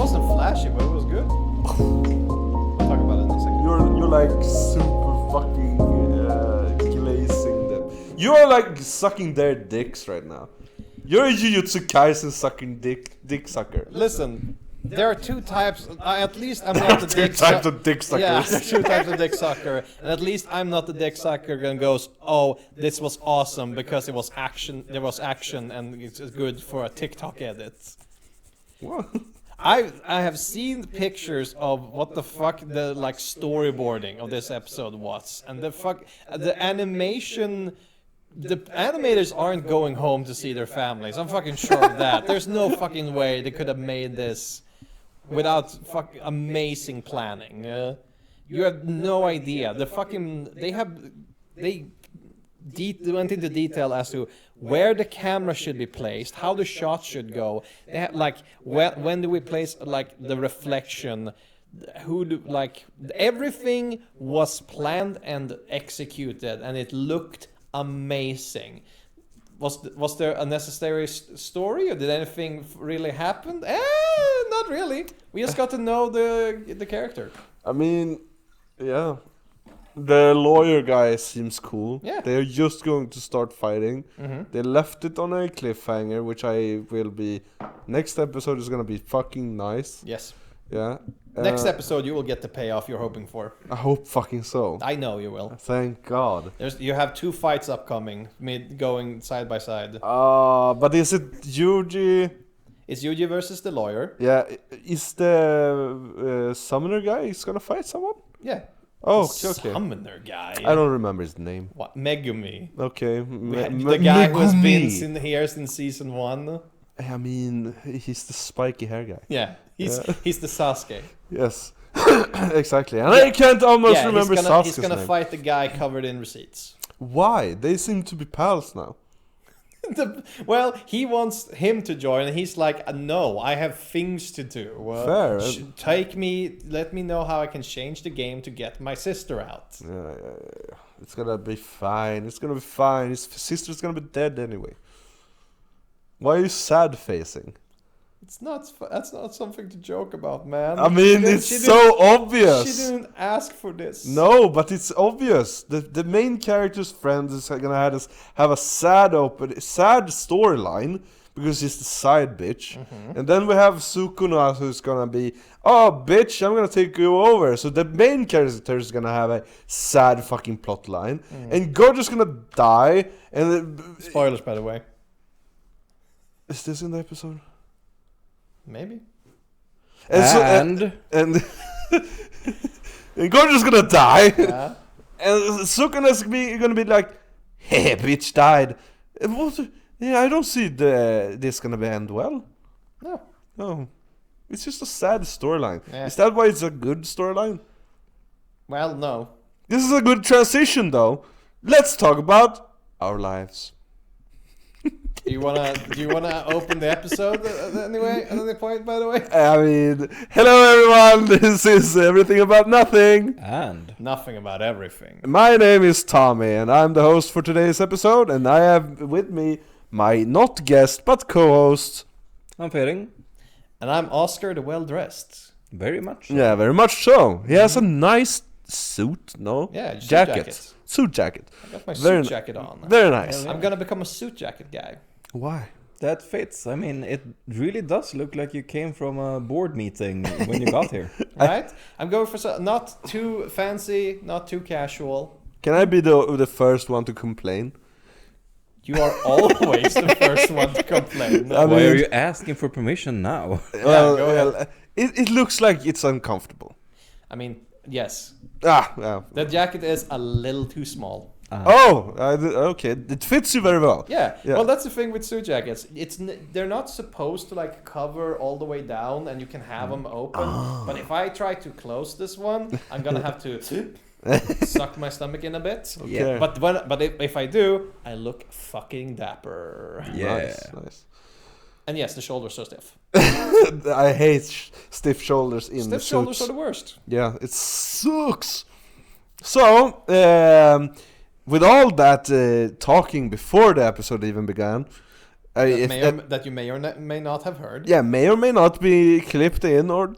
wasn't flashy, but it was good. I'll talk about it in a second. You're like super fucking glazing them. You're like sucking their dicks right now. You're a Jujutsu Kaisen sucking dick sucker. Listen, there are two types. At least I'm not the dick Two types of dick suckers. Yeah, there are two types of dick sucker. And at least I'm not the dick sucker that goes, oh, this was awesome because it was action. There was action and it's good for a TikTok edit. What? I have seen pictures of what the fuck the like storyboarding of this episode was, and the animation. The animators aren't going home to see their families. I'm fucking sure of that. There's no fucking way they could have made this without fucking amazing planning. You have no idea. They went into detail as to where the camera should be placed, how the shot should go. They have, like when do we place like the reflection? Everything was planned and executed, and it looked amazing. Was there a necessary story, or did anything really happen? Not really. We just got to know the character. I mean, yeah. The lawyer guy seems cool. Yeah. They're just going to start fighting. Mm-hmm. They left it on a cliffhanger, which I will be... Next episode is gonna be fucking nice. Yes. Yeah. Next episode, you will get the payoff you're hoping for. I hope fucking so. I know you will. Thank God. You have 2 fights upcoming, going side by side. But is it Yuji? It's Yuji versus the lawyer. Yeah. Is the summoner guy is gonna fight someone? Yeah. Oh, The okay. Summoner guy. I don't remember his name. What? Megumi. Okay. The guy who has been here since season 1. I mean, he's the spiky hair guy. Yeah. He's the Sasuke. Yes. Exactly. And I can't almost remember Sasuke's He's gonna name. fight the guy covered in receipts. Why? They seem to be pals now. Well, he wants him to join, and he's like, no, I have things to do. Fair. Let me know how I can change the game to get my sister out. Yeah. It's gonna be fine. It's gonna be fine. His sister's gonna be dead anyway. Why are you sad facing? That's not something to joke about, man. I mean, it's so obvious. She didn't ask for this. No, but it's obvious. The main character's friend is gonna have a sad storyline because he's the side bitch. Mm-hmm. And then we have Sukuna who's gonna be, oh bitch, I'm gonna take you over. So the main character is gonna have a sad fucking plot line. And Gojo's gonna die. And Spoilers, by the way. Is this in the episode? Maybe. And Gojo's gonna die. Yeah. And Sukuna's gonna be like, hey, bitch died. Yeah, I don't see this gonna end well. No. It's just a sad storyline. Yeah. Is that why it's a good storyline? Well, no. This is a good transition, though. Let's talk about our lives. Do you wanna open the episode anyway? At any point, by the way. I mean, hello everyone. This is Everything About Nothing. And Nothing about everything. My name is Tommy, and I'm the host for today's episode. And I have with me my not guest but co-host. I'm feeling And I'm Oscar, the well-dressed. very much. Yeah, very much so. He has a nice suit, no? Yeah, suit jacket. Suit jacket. I got my Very suit jacket on. Very nice. I'm gonna become a suit jacket guy. Why? That fits. I mean, it really does look like you came from a board meeting when you got here. Right? I'm going for not too fancy, not too casual. Can I be the first one to complain? You are always the first one to complain. I Why mean- are you asking for permission now? Well, go ahead. well, it looks like it's uncomfortable. I mean, yes. Yeah. The jacket is a little too small. Okay. It fits you very well. Yeah. Yeah. Well, that's the thing with suit jackets. They're not supposed to like cover all the way down, and you can have them open. But if I try to close this one, I'm gonna have to suck my stomach in a bit. Okay. But if I do, I look fucking dapper. Yeah. Nice. And yes, the shoulders are stiff. I hate stiff shoulders in Stiff suits. shoulders are the worst. Yeah, it sucks. So, with all that talking before the episode even began, That you may or may not have heard. Yeah, may or may not be clipped in or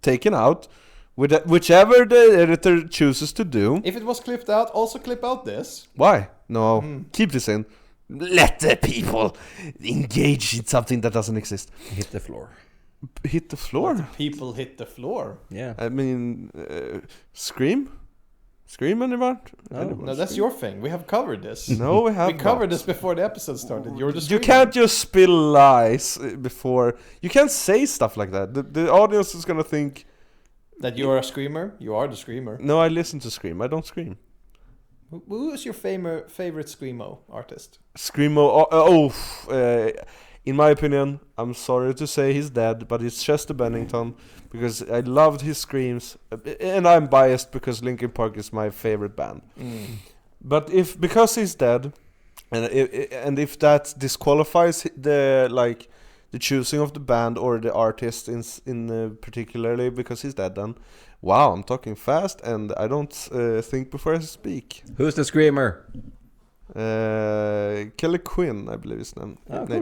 taken out, whichever the editor chooses to do. If it was clipped out, also clip out this. Why? No, keep this in. Let the people engage in something that doesn't exist. Hit the floor. Hit the floor? People hit the floor. Yeah. I mean, scream? Scream, anyone? No, that's your thing. We have covered this. No, we have We covered not. this before the episode started. You're the You screamer. can't just spill lies before. You can't say stuff like that. The audience is gonna think. That you're a screamer. You are the screamer. No, I listen to Scream. I don't scream. Who is your favorite screamo artist? Screamo. In my opinion, I'm sorry to say he's dead, but it's Chester Bennington because I loved his screams, and I'm biased because Linkin Park is my favorite band. But because he's dead, and if that disqualifies the choosing of the band or the artist in particularly because he's dead, then wow, I'm talking fast and I don't think before I speak. Who's the screamer? Kelly Quinn, I believe his name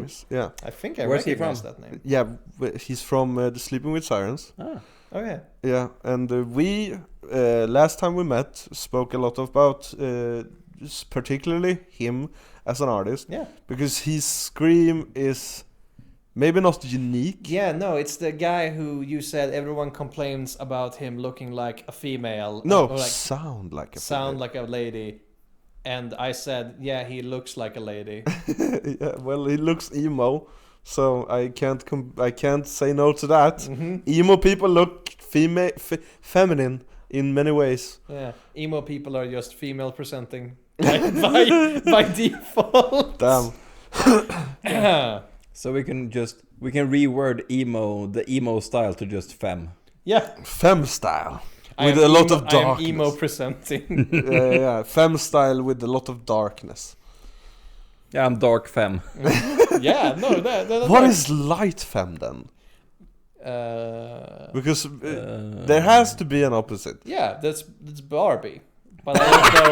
is. Yeah. I think I Where's he recognize from? that name. Yeah, he's from the Sleeping with Sirens. Ah. Oh yeah. Yeah, and we last time we met spoke a lot about particularly him as an artist. Yeah. Because his scream is maybe not unique. Yeah, no, it's the guy who you said everyone complains about him looking like a female. No, or like sound like a sound like a lady. And I said, yeah, he looks like a lady. Yeah, well, he looks emo, so I can't say no to that. Emo people look feminine in many ways. Yeah, emo people are just female presenting by default. Damn. So we can reword the emo style to just femme. Yeah. Femme style. With a lot of I am darkness. emo presenting. Yeah, femme style with a lot of darkness. Yeah, I'm dark femme. Yeah, no, that What is light femme then? Because there has to be an opposite. Yeah, that's Barbie. But I don't know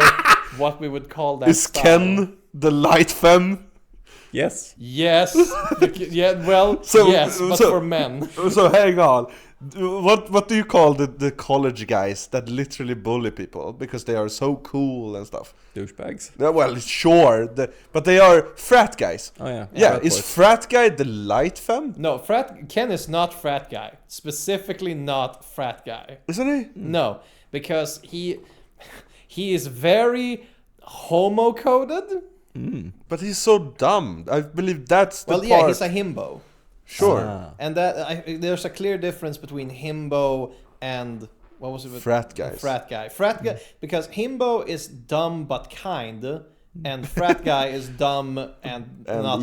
what we would call that. Is style. Ken the light femme? Yes. Yes. Yeah, well, yes, but for men. So hang on. What do you call the college guys that literally bully people because they are so cool and stuff? Douchebags. Yeah, well, sure, but they are frat guys. Oh yeah. Yeah, frat is boys. frat guy the light femme? No, Ken is not frat guy. Specifically not frat guy. Isn't he? No, because he is very homo-coded. But he's so dumb. I believe that's the Well, part. yeah, he's a himbo. Sure. Ah. And that there's a clear difference between himbo and what was it? Frat guys. Frat guy. Frat guy. Because himbo is dumb but kind, and frat guy is dumb and not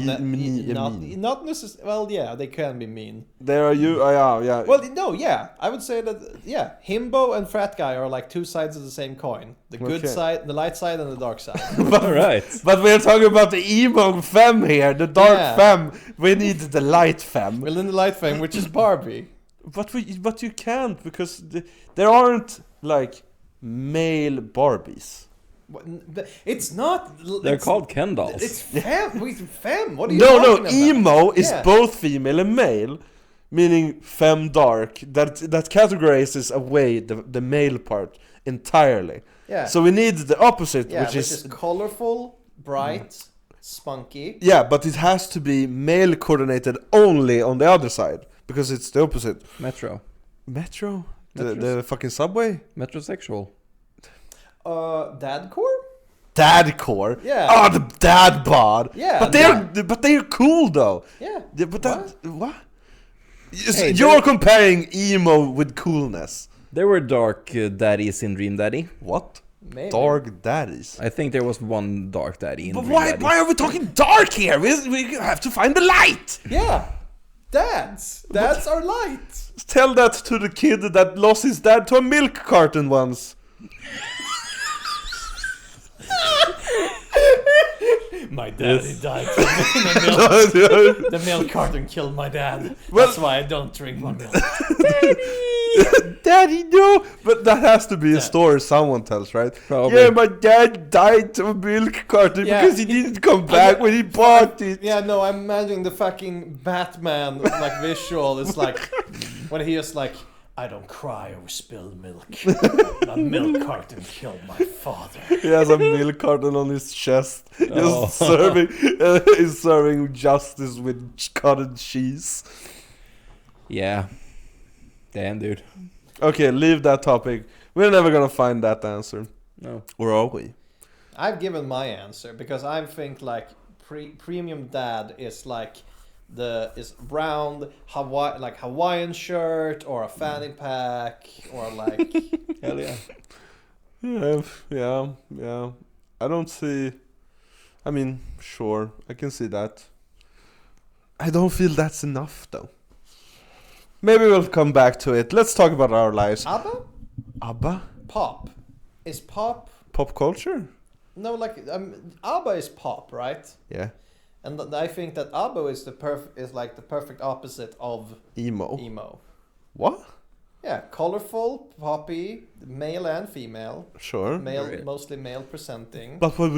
necessarily. Well, yeah, they can be mean. There are you. Yeah. Well, no, yeah, I would say that. Yeah, himbo and frat guy are like two sides of the same coin: the good Okay. side, the light side, and the dark side. All right. But we're talking about the emo femme here, the dark Yeah. femme. We need the light femme. Well, in the light fame, which is Barbie. But you can't because there aren't like male Barbies. It's not. They're called Ken dolls. It's femme. Femme. What are you No, talking about? emo is Yeah. both female and male, meaning femme dark. That categorizes away the male part entirely. Yeah. So we need the opposite, Yeah, which is colorful, bright, spunky. yeah, but it has to be male coordinated only on the other side because it's the opposite. Metro. Metro, the fucking subway. Metrosexual. Dadcore? Dadcore. Yeah. Oh, the dad bod. Yeah, But they're cool though. Yeah. But that what? Hey, You're comparing emo with coolness. There were dark daddies in Dream Daddy. What? Maybe. Dark daddies. I think there was one dark daddy in But Dream why? Daddy. Why are we talking dark here? We have to find the light. Yeah. Dads. Dads are light. Tell that to the kid that lost his dad to a milk carton once. My daddy died from the milk. The milk carton killed my dad. Well- That's why I don't drink more milk. Daddy, no! But that has to be a story someone tells, right? Probably. Yeah, my dad died of a milk carton Yeah. because he didn't come back when he bought it. Yeah, no, I'm imagining the fucking Batman like visual. It's like when he is like, I don't cry over spilled milk. A milk carton killed my father. He has a milk carton on his chest, Oh. just he's serving justice with cottage cheese. Yeah. Damn, dude. Okay, leave that topic. We're never gonna find that answer. No. Or are we? I've given my answer because I think like premium dad is like is round Hawaiian shirt or a fanny pack or like Hell yeah. Yeah. I don't see. I mean, sure, I can see that. I don't feel that's enough, though. Maybe we'll come back to it. Let's talk about our lives. ABBA? Pop. Is pop? Pop culture? No, like ABBA is pop, right? Yeah. And I think that ABBA is the perfect opposite of Emo. emo. What? Yeah, colorful, poppy, male and female. Sure. Mostly male presenting. But what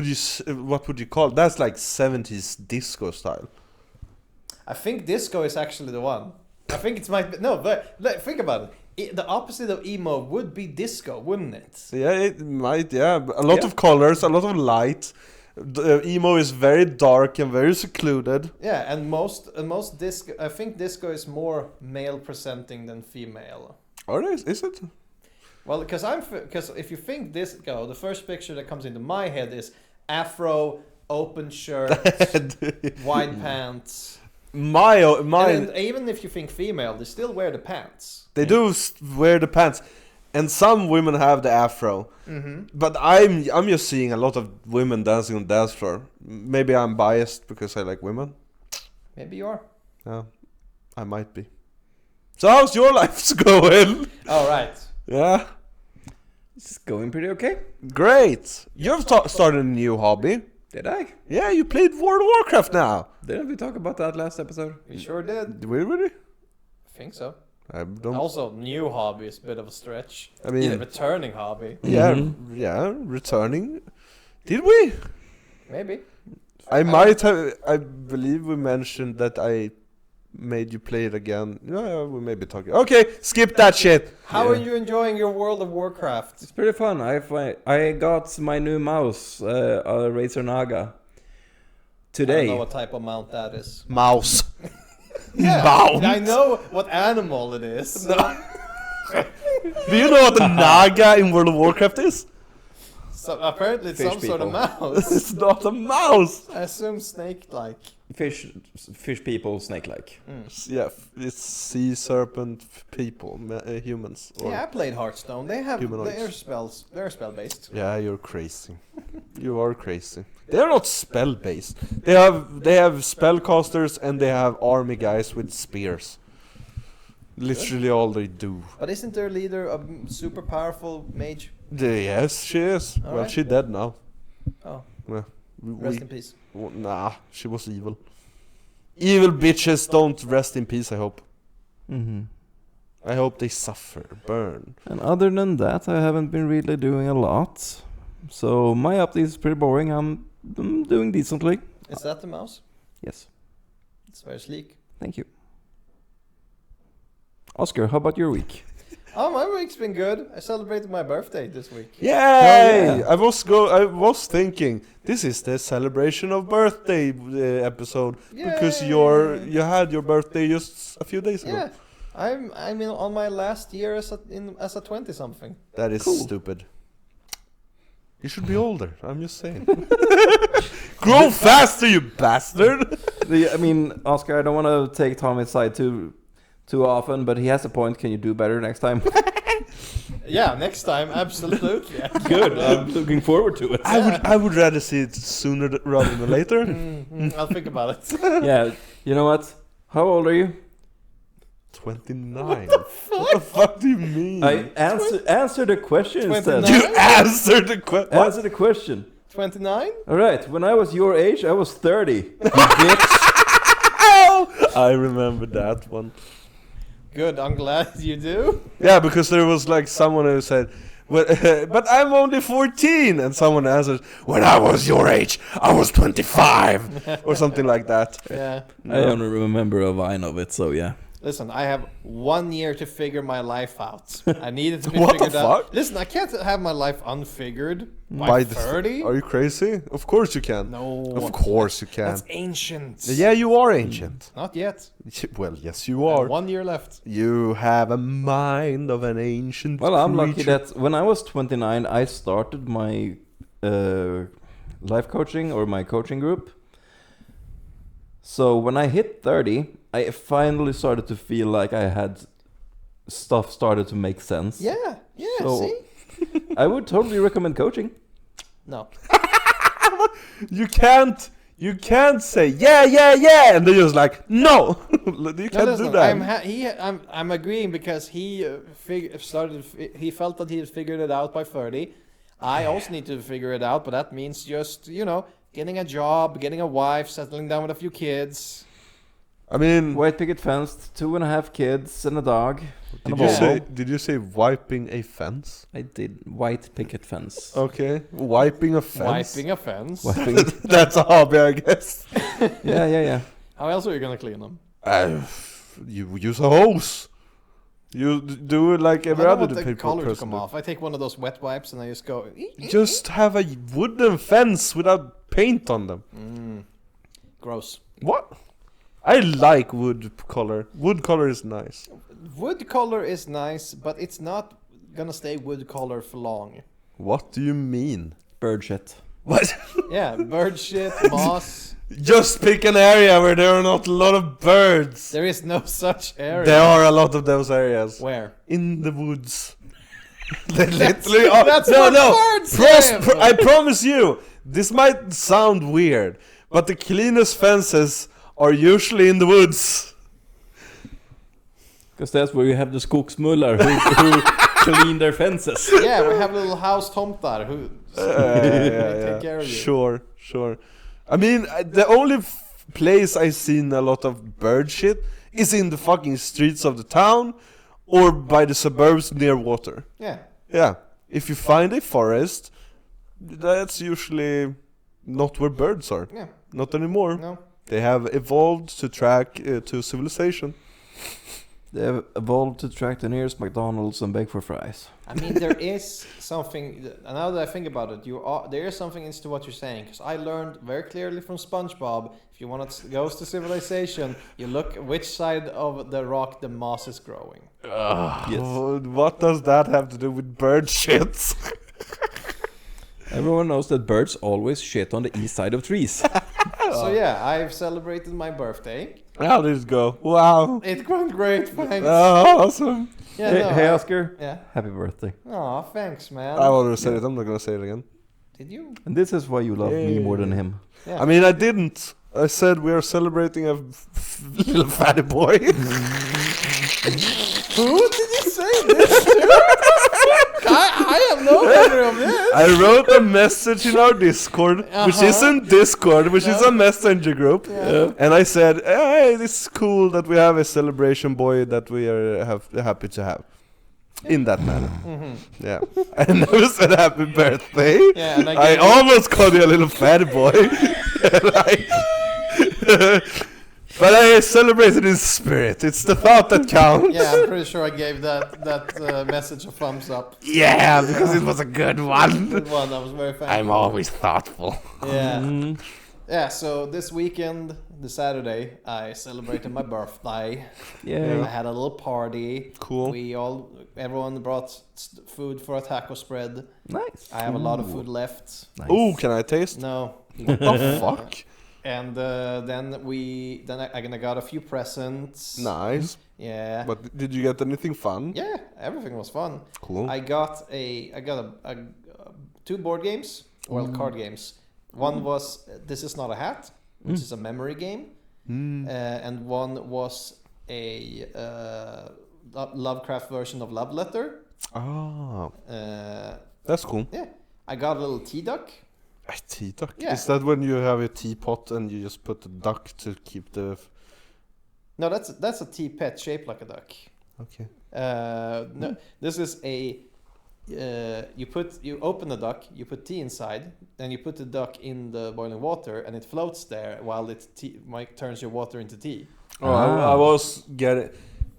would you call it? That's like 70s disco style. I think disco is actually the one. I think it might be but think about it. The opposite of emo would be disco, wouldn't it? Yeah, it might. Yeah, a lot of colors, a lot of light. Emo is very dark and very secluded. Yeah, and most disco. I think disco is more male presenting than female. Or is it? Well, because if you think disco, the first picture that comes into my head is afro, open shirt, wide pants. And even if you think female, they still wear the pants. They do wear the pants, and some women have the afro. Mm-hmm. But I'm just seeing a lot of women dancing on the dance floor. Maybe I'm biased because I like women. Maybe you are. Yeah, I might be. So how's your life going? All right. Yeah, It's going pretty okay. great. You've started a new hobby. Did I? Yeah, you played World of Warcraft now. Didn't we talk about that last episode? We sure did. Did we really? I think so. I don't. Also, new hobby is a bit of a stretch. I mean, Returning hobby. yeah, returning. Did we? Maybe. I might have. I believe we mentioned that I made you play it again. Yeah, we may be talking. Okay, skip that shit. How are you enjoying your World of Warcraft? It's pretty fun. I got my new mouse, a Razer Naga, today. I don't know what type of mount that is. Mouse. Yeah, Mount. I know what animal it is. Do you know what the Naga in World of Warcraft is? So apparently it's Fish some sort of people. mouse. It's not a mouse. I assume snake-like. Fish people, snake-like. Yeah, it's sea serpent people, humans. Or Yeah, I played Hearthstone. They have Humanoids. their spells. They're spell-based. Yeah, you're crazy. You are crazy. They are not spell based. They have spellcasters and they have army guys with spears. Literally all they do. But isn't their leader a super powerful mage? Yes, she is. All Well, right. she's dead now. Oh, Yeah. rest in peace. Nah, she was evil. Evil bitches don't rest in peace, I hope. Mm-hmm. I hope they suffer, burn. And other than that, I haven't been really doing a lot. So my update is pretty boring. I'm doing decently. Is that the mouse? Yes. It's very sleek. Thank you. Oscar, how about your week? Oh, my week's been good. I celebrated my birthday this week. Yay! yeah. I was thinking this is the celebration of birthday episode because Yay! you had your birthday just a few days ago. Yeah, I'm on my last year as a 20-something. That is Cool. stupid. You should be older. I'm just saying. Grow faster, you bastard! I mean, Oscar, I don't want to take Tommy's side too often, but he has a point. Can you do better next time? Yeah, next time, absolutely. Good. I'm looking forward to it. I would rather see it sooner rather than later. I'll think about it. Yeah. You know what? How old are you? 29. What the fuck do you mean? I answer the question instead. 29? You answered the question. Answer the question. 29? All right. When I was your age, I was 30. You bitch. I remember that one. Good, I'm glad you do. Yeah, because there was like someone who said, well, but I'm only 14, and someone answered, when I was your age, I was 25, or something like that. Yeah. I only remember a vine of it, so yeah. Listen, I have 1 year to figure my life out. I need it to be What the figured out. fuck? Listen, I can't have my life unfigured by 30. Are you crazy? Of course you can. No. Of course you can. That's ancient. Yeah, you are ancient. Not yet. Well, yes, you are. 1 year left. You have a mind of an ancient Well, I'm lucky creature. that when I was 29, I started my life coaching or my coaching group. So when I hit 30, I finally started to feel like I had stuff started to make sense. Yeah, So- see? I would totally recommend coaching. No. You can't say yeah, and they're just like no. You can't do that. I'm agreeing because he he felt that he had figured it out by 30. I also need to figure it out, but that means just getting a job, getting a wife, settling down with a few kids. I mean, White picket fence, 2.5 kids and a dog. did you say wiping a fence? I did white picket fence. Okay, wiping a fence. Wiping a fence. Wiping. That's a hobby, I guess. yeah. How else are you gonna clean them? You use a hose. You do it like every I other don't want the people color to person come do. off. I take one of those wet wipes and I just go. Just have a wooden fence without paint on them. Gross. What? I like wood color. Wood color is nice. Wood color is nice, but it's not gonna stay wood color for long. What do you mean? Bird shit. What? Yeah, bird shit, moss. Just pick an area where there are not a lot of birds. There is no such area. There are a lot of those areas. Where? In the woods. They literally are. That's no, what no. birds live. I promise you, this might sound weird, but the cleanest fences are usually in the woods. Because that's where you have the skogsmullar who clean their fences. Yeah, we have a little house tomtar who take care of you. Sure. I mean, the only place I've seen a lot of bird shit is in the fucking streets of the town or by the suburbs near water. Yeah. Yeah. If you find a forest, that's usually not where birds are. Yeah. Not anymore. No. They have evolved to track to civilization. They have evolved to track the nearest McDonald's and beg for fries. I mean, there is something. Now that I think about it, there is something into what you're saying. Because I learned very clearly from SpongeBob, if you want to go to civilization, you look which side of the rock the moss is growing. Yes. What does that have to do with bird shits? Everyone knows that birds always shit on the east side of trees. So yeah, I've celebrated my birthday. How did it go? Wow. It went great, thanks. Awesome. Yeah, hey, no, hey Oscar. Yeah. Happy birthday. Aw, thanks, man. I already said it. I'm not gonna say it again. Did you? And this is why you love me more than him. Yeah. I mean, I didn't. I said we are celebrating a little fatty boy. Who did you say this to? I have no memory of this. I wrote a message in our Discord, which isn't Discord, which is a messenger group, and I said, "Hey, it's cool that we have a celebration boy that we are happy to have." In that manner, yeah. I never said happy birthday. Yeah, and I almost called you a little fatty boy. But I celebrated in spirit. It's the thought that counts. Yeah, I'm pretty sure I gave that message a thumbs up. Yeah, because it was a good one. Good one. I was very thankful. I'm always thoughtful. Yeah. Yeah. So this weekend, the Saturday, I celebrated my birthday. Yeah. I had a little party. Cool. Everyone brought food for a taco spread. Nice. I have a lot of food left. Nice. Ooh, can I taste? No. What the fuck? And then I got a few presents. Nice. Yeah. But did you get anything fun? Yeah, everything was fun. Cool. I got two board games, well, card games. One was This Is Not a Hat, which is a memory game, and one was a Lovecraft version of Love Letter. Ah, Uh, that's cool. yeah, I got a little tea duck. A tea duck? Yeah. Is that when you have a teapot and you just put the duck to keep the... No, that's a tea pet shaped like a duck. Okay. No, this is a. You open the duck, you put tea inside, then you put the duck in the boiling water, and it floats there while it turns your water into tea. Oh, I was getting.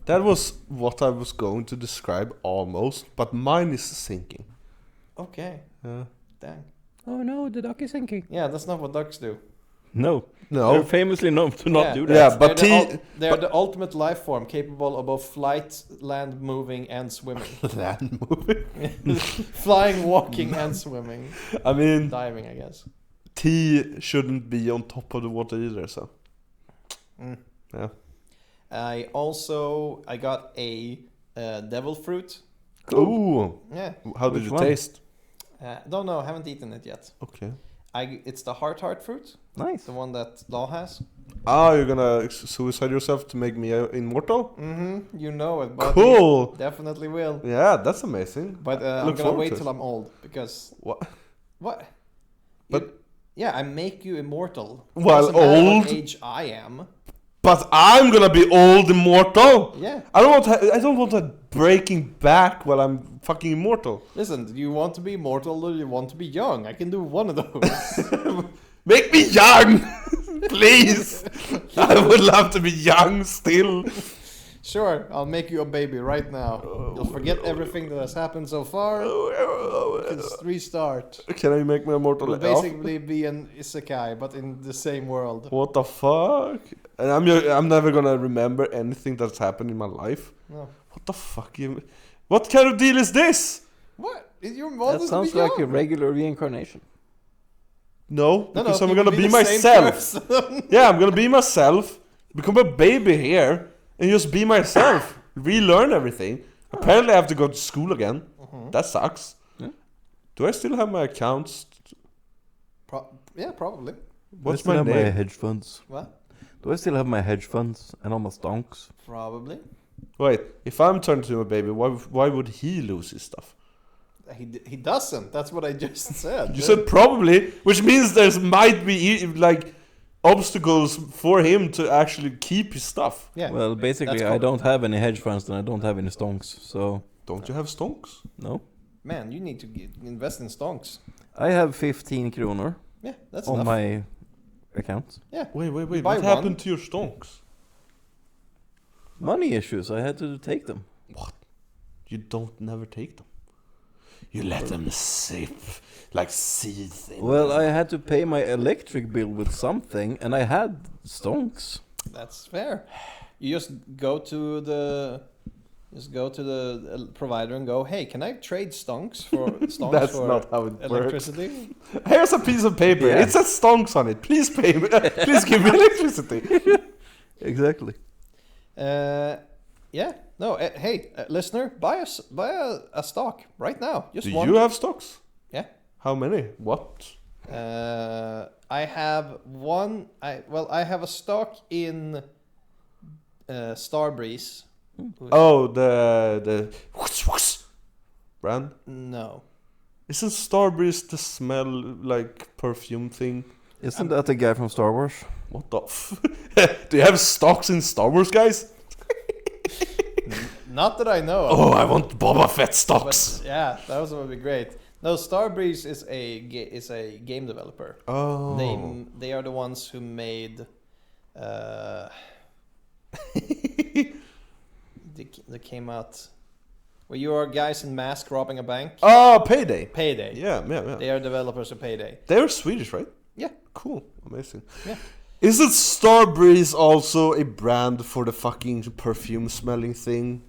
That was what I was going to describe almost, but mine is sinking. Okay. Yeah. Dang. Oh no, the duck is sinking. Yeah, that's not what ducks do. No. No. They're famously known to not do that. Yeah, but they're the ultimate life form, capable of both flight, land moving, and swimming. land moving. Flying, walking, and swimming. I mean, Diving, I guess. tea shouldn't be on top of the water either, so. Yeah. I got a devil fruit. Cool. Ooh. Yeah. How did Which you one? taste? Don't know. Haven't eaten it yet. Okay. It's the heart fruit. Nice. The one that Law has. Ah, you're gonna suicide yourself to make me immortal? Mm-hmm. You know it. But Cool. Definitely will. Yeah, that's amazing. But I'm Look gonna forward wait to it. till I'm old because. What? What? But- Yeah, I make you immortal. While Doesn't matter old? what age I am. But I'm gonna be old immortal. Yeah. I don't want that breaking back while I'm fucking immortal. Listen, do you want to be immortal or do you want to be young? I can do one of those. Make me young, please. I would love to be young still. Sure, I'll make you a baby right now. You'll forget everything that has happened so far. Just restart. Can I make me immortal? It'll basically be an isekai, but in the same world. What the fuck? And I'm never gonna remember anything that's happened in my life. No. What the fuck? What kind of deal is this? What? Your That sounds like a regular reincarnation. No, because I'm you gonna will be the same myself. person. Yeah, I'm gonna be myself, become a baby here, and just be myself. Relearn everything. Apparently, I have to go to school again. That sucks. Yeah. Do I still have my accounts? Yeah, probably. What's Do I my still have my name? hedge funds? What? Do I still have my hedge funds and all my stonks? Probably. Wait, if I'm turned into a baby, why would he lose his stuff? He doesn't. That's what I just said. You said probably, which means there's might be like obstacles for him to actually keep his stuff. Yeah. Well, basically, That's I don't have any hedge funds and I don't have any stonks, so Don't you have stonks? no. Man, you need to invest in stonks. I have 15 kronor Yeah, that's on enough. my account. Yeah. Wait. buy What one. happened to your stonks? Money issues, I had to take them. What? You don't never take them. You let them sip like seeds. Well, I had to pay my electric bill with something, and I had stonks. That's fair. You just go to the provider and go, "Hey, can I trade stonks for stonks That's for not how it works. electricity?" Here's a piece of paper. Yeah. It says stonks on it. Please pay me. Please give me electricity. Exactly. Yeah. No. Hey, listener, buy a stock right now. Just Do one. you have stocks? Yeah. How many? What? I have one. I have a stock in Starbreeze. Oh, the whoosh brand. No. Isn't Starbreeze the smell like perfume thing? Isn't that the guy from Star Wars? What the? Do you have stocks in Star Wars, guys? Not that I know of. Oh, I want Boba Fett stocks. But yeah, that would be great. No, Starbreeze is a game developer. Oh. They are the ones who made. They came out. Where you are guys in mask robbing a bank. Oh, Payday. Payday. Yeah. They are developers of Payday. They're Swedish, right? Yeah. Cool. Amazing. Yeah. Isn't Starbreeze also a brand for the fucking perfume smelling thing?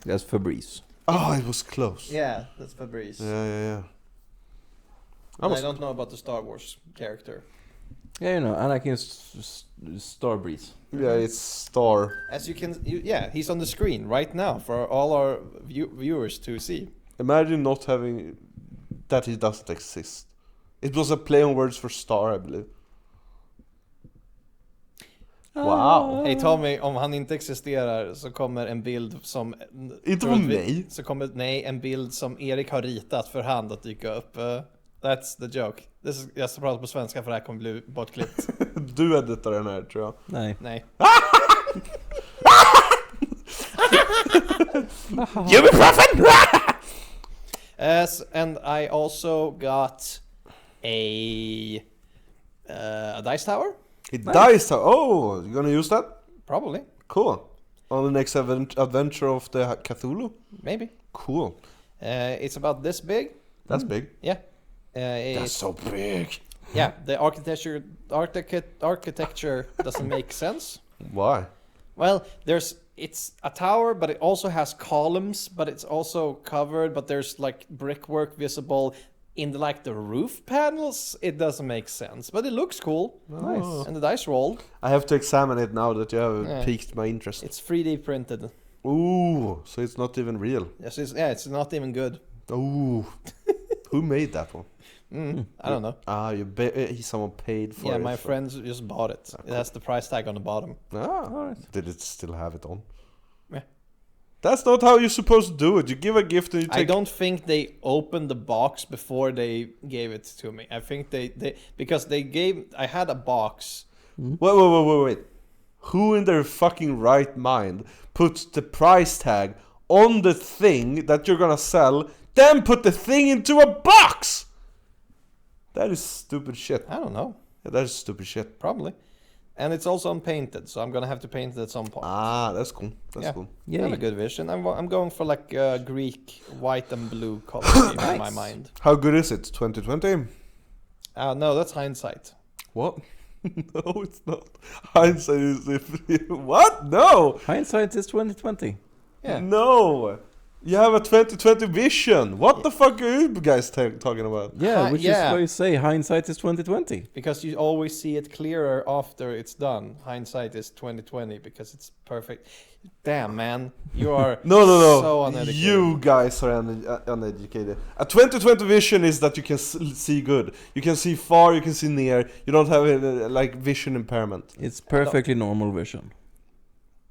That's Febreze. Oh, it was close. Yeah, that's Fabrice. Yeah. I don't know about the Star Wars character. Yeah, you know, Anakin's Starbreeze. Yeah, it's Star. As you can, he's on the screen right now for all our viewers to see. Imagine not having that he doesn't exist. It was a play on words for star, I believe. Wow. Hej Tommy, om han inte existerar så kommer en bild som... Inte på mig. Så kommer, en bild som Erik har ritat för hand att dyka upp. That's the joke. Jag ska prata på svenska för det här kommer bli bortklippt. Du editar den här, tror jag. Nej. Nej. Ibuprofen! And I also got a dice tower, It dies. Oh, you gonna use that? probably, Cool. On the next adventure of the Cthulhu? maybe. Cool. It's about this big. That's big. Yeah. That's It's, so big. yeah. The architecture doesn't make sense. Why? Well, it's a tower, but it also has columns, but it's also covered, but there's like brickwork visible in the roof panels. It doesn't make sense, but it looks cool. Nice. And the dice roll, I have to examine it now that you have Yeah. piqued my interest. it's 3D printed. Ooh, so it's not even real. Yes, it's not even good. Ooh. Who made that one? I don't know. Ah, someone paid for it. Yeah, my friends just bought it. It has the price tag on the bottom. Ah, Alright. did it still have it on? Yeah. That's not how you're supposed to do it. You give a gift and you I take... don't think they opened the box before they gave it to me. I think they because I had a box. Wait. Who in their fucking right mind puts the price tag on the thing that you're gonna sell, then put the thing into a box? That is stupid shit. I don't know, Yeah, that is stupid shit. probably. And it's also unpainted, so I'm gonna have to paint it at some point. Ah, that's cool. That's Yeah. cool. I have a Yay. good vision. I'm going for Greek white and blue color in my mind. How good is it? 2020? No, that's hindsight. What? No, it's not. Hindsight is if... What? No! Hindsight is 2020. Yeah. No! You have a 2020 vision. What the fuck are you guys talking about? Yeah, which yeah. is why you say hindsight is 2020. Because you always see it clearer after it's done. Hindsight is 2020 because it's perfect. Damn, man, you are No. so uneducated. You guys are uneducated. A 2020 vision is that you can see good. You can see far, you can see near. You don't have vision impairment. It's perfectly normal vision.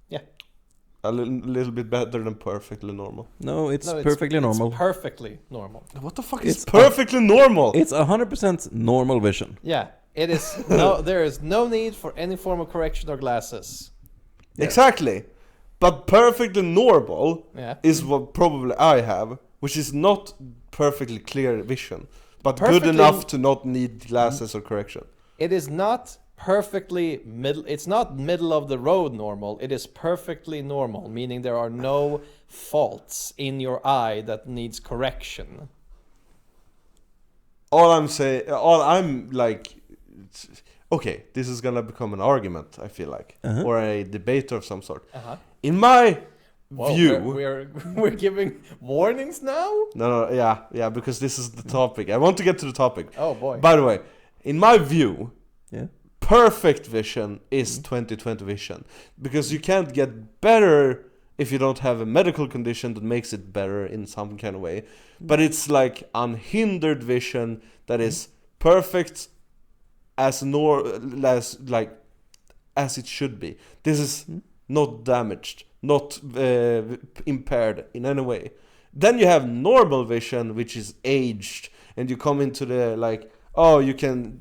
Yeah. A little bit better than perfectly normal. No, it's No, perfectly normal. It's perfectly normal. What the fuck It's is perfectly normal? It's 100% normal vision. Yeah, it is. No, there is no need for any form of correction or glasses. Exactly. But perfectly normal Yeah. is what probably I have, which is not perfectly clear vision, but Perfectly- good enough to not need glasses or correction. It is not perfectly middle. It's not middle of the road normal. It is perfectly normal, meaning there are no faults in your eye that needs correction. All I'm like, okay, this is gonna become an argument, I feel like, or a debate of some sort. In my Whoa, view, we're giving warnings now. no, yeah, because this is the topic. I want to get to the topic. Oh boy. By the way, in my view, Yeah. perfect vision is 2020 vision, because you can't get better if you don't have a medical condition that makes it better in some kind of way. But it's like unhindered vision that is perfect as as it should be. This is not damaged, not impaired in any way. Then you have normal vision, which is aged, and you come into the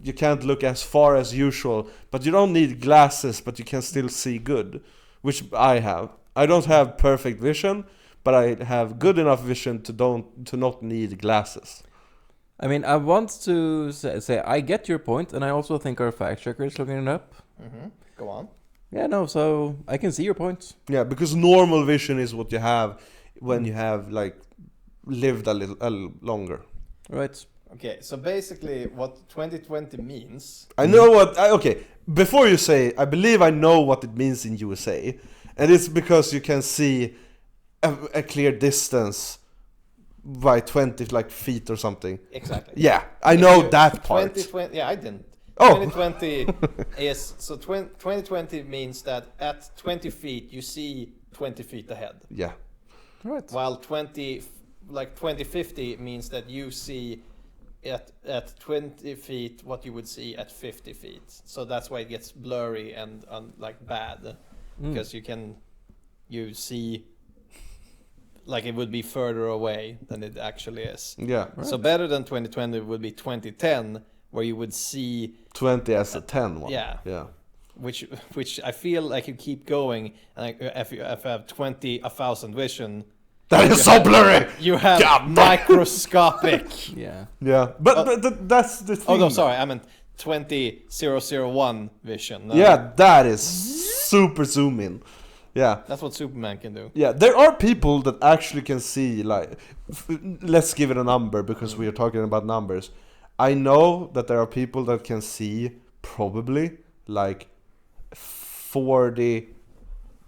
you can't look as far as usual, but you don't need glasses, but you can still see good, which I have. I don't have perfect vision, but I have good enough vision to not need glasses. I mean, I want to say I get your point, and I also think our fact checker is looking it up. Go on. Yeah, no, so I can see your point. Yeah, because normal vision is what you have when you have lived a little longer. Right. Okay, so basically, what 2020 means. I know what. Okay, before you say, I believe I know what it means in USA, and it's because you can see a clear distance by 20 feet or something. Exactly. Yeah, I know that part. 2020. Yeah, I didn't. Oh. 2020 is so. 2020 means that at 20 feet you see 20 feet ahead. Yeah. Right. While 2050 means that you see at 20 feet what you would see at 50 feet. So that's why it gets blurry and bad, because you see it would be further away than it actually is. Yeah. So better than 2020 would be 2010, where you would see 20 as a 10 one. Yeah. Yeah. which I feel like you keep going, and like if you have 1,000 vision, That is so blurry! you have God. microscopic. Yeah. Yeah, but that's the thing. Oh no, sorry, I meant 20,001 vision. Yeah, that is super zoom in. Yeah. That's what Superman can do. Yeah, there are people that actually can see, like, let's give it a number because we are talking about numbers. I know that there are people that can see probably like 40,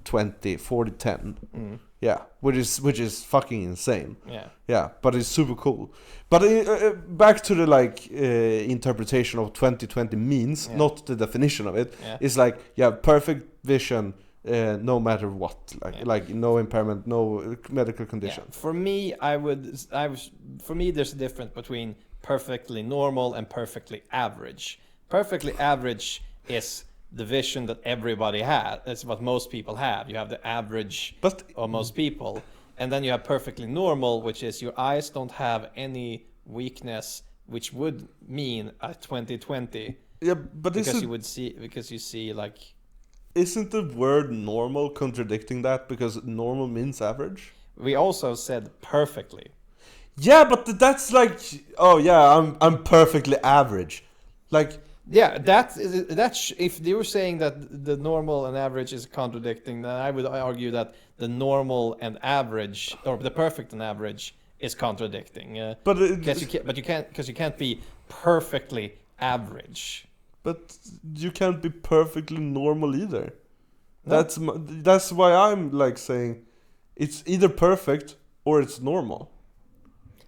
20, 40, 10. Yeah, which is fucking insane. Yeah. Yeah, but it's super cool. But back to the interpretation of 2020 means, not the definition of it. Yeah. It's like you have perfect vision no matter what, like no impairment, no medical condition. Yeah. For me, for me, there's a difference between perfectly normal and perfectly average. Perfectly average is the vision that everybody has. That's what most people have. You have the average of most people. And then you have perfectly normal, which is your eyes don't have any weakness, which would mean a 20/20. Yeah, but because you see like... Isn't the word normal contradicting that? Because normal means average? We also said perfectly. Yeah, but that's like, oh yeah, I'm perfectly average. Like... Yeah, that's if you were saying that the normal and average is contradicting, then I would argue that the normal and average, or the perfect and average, is contradicting. But you can't be perfectly average. But you can't be perfectly normal either. No. That's why I'm like saying it's either perfect or it's normal.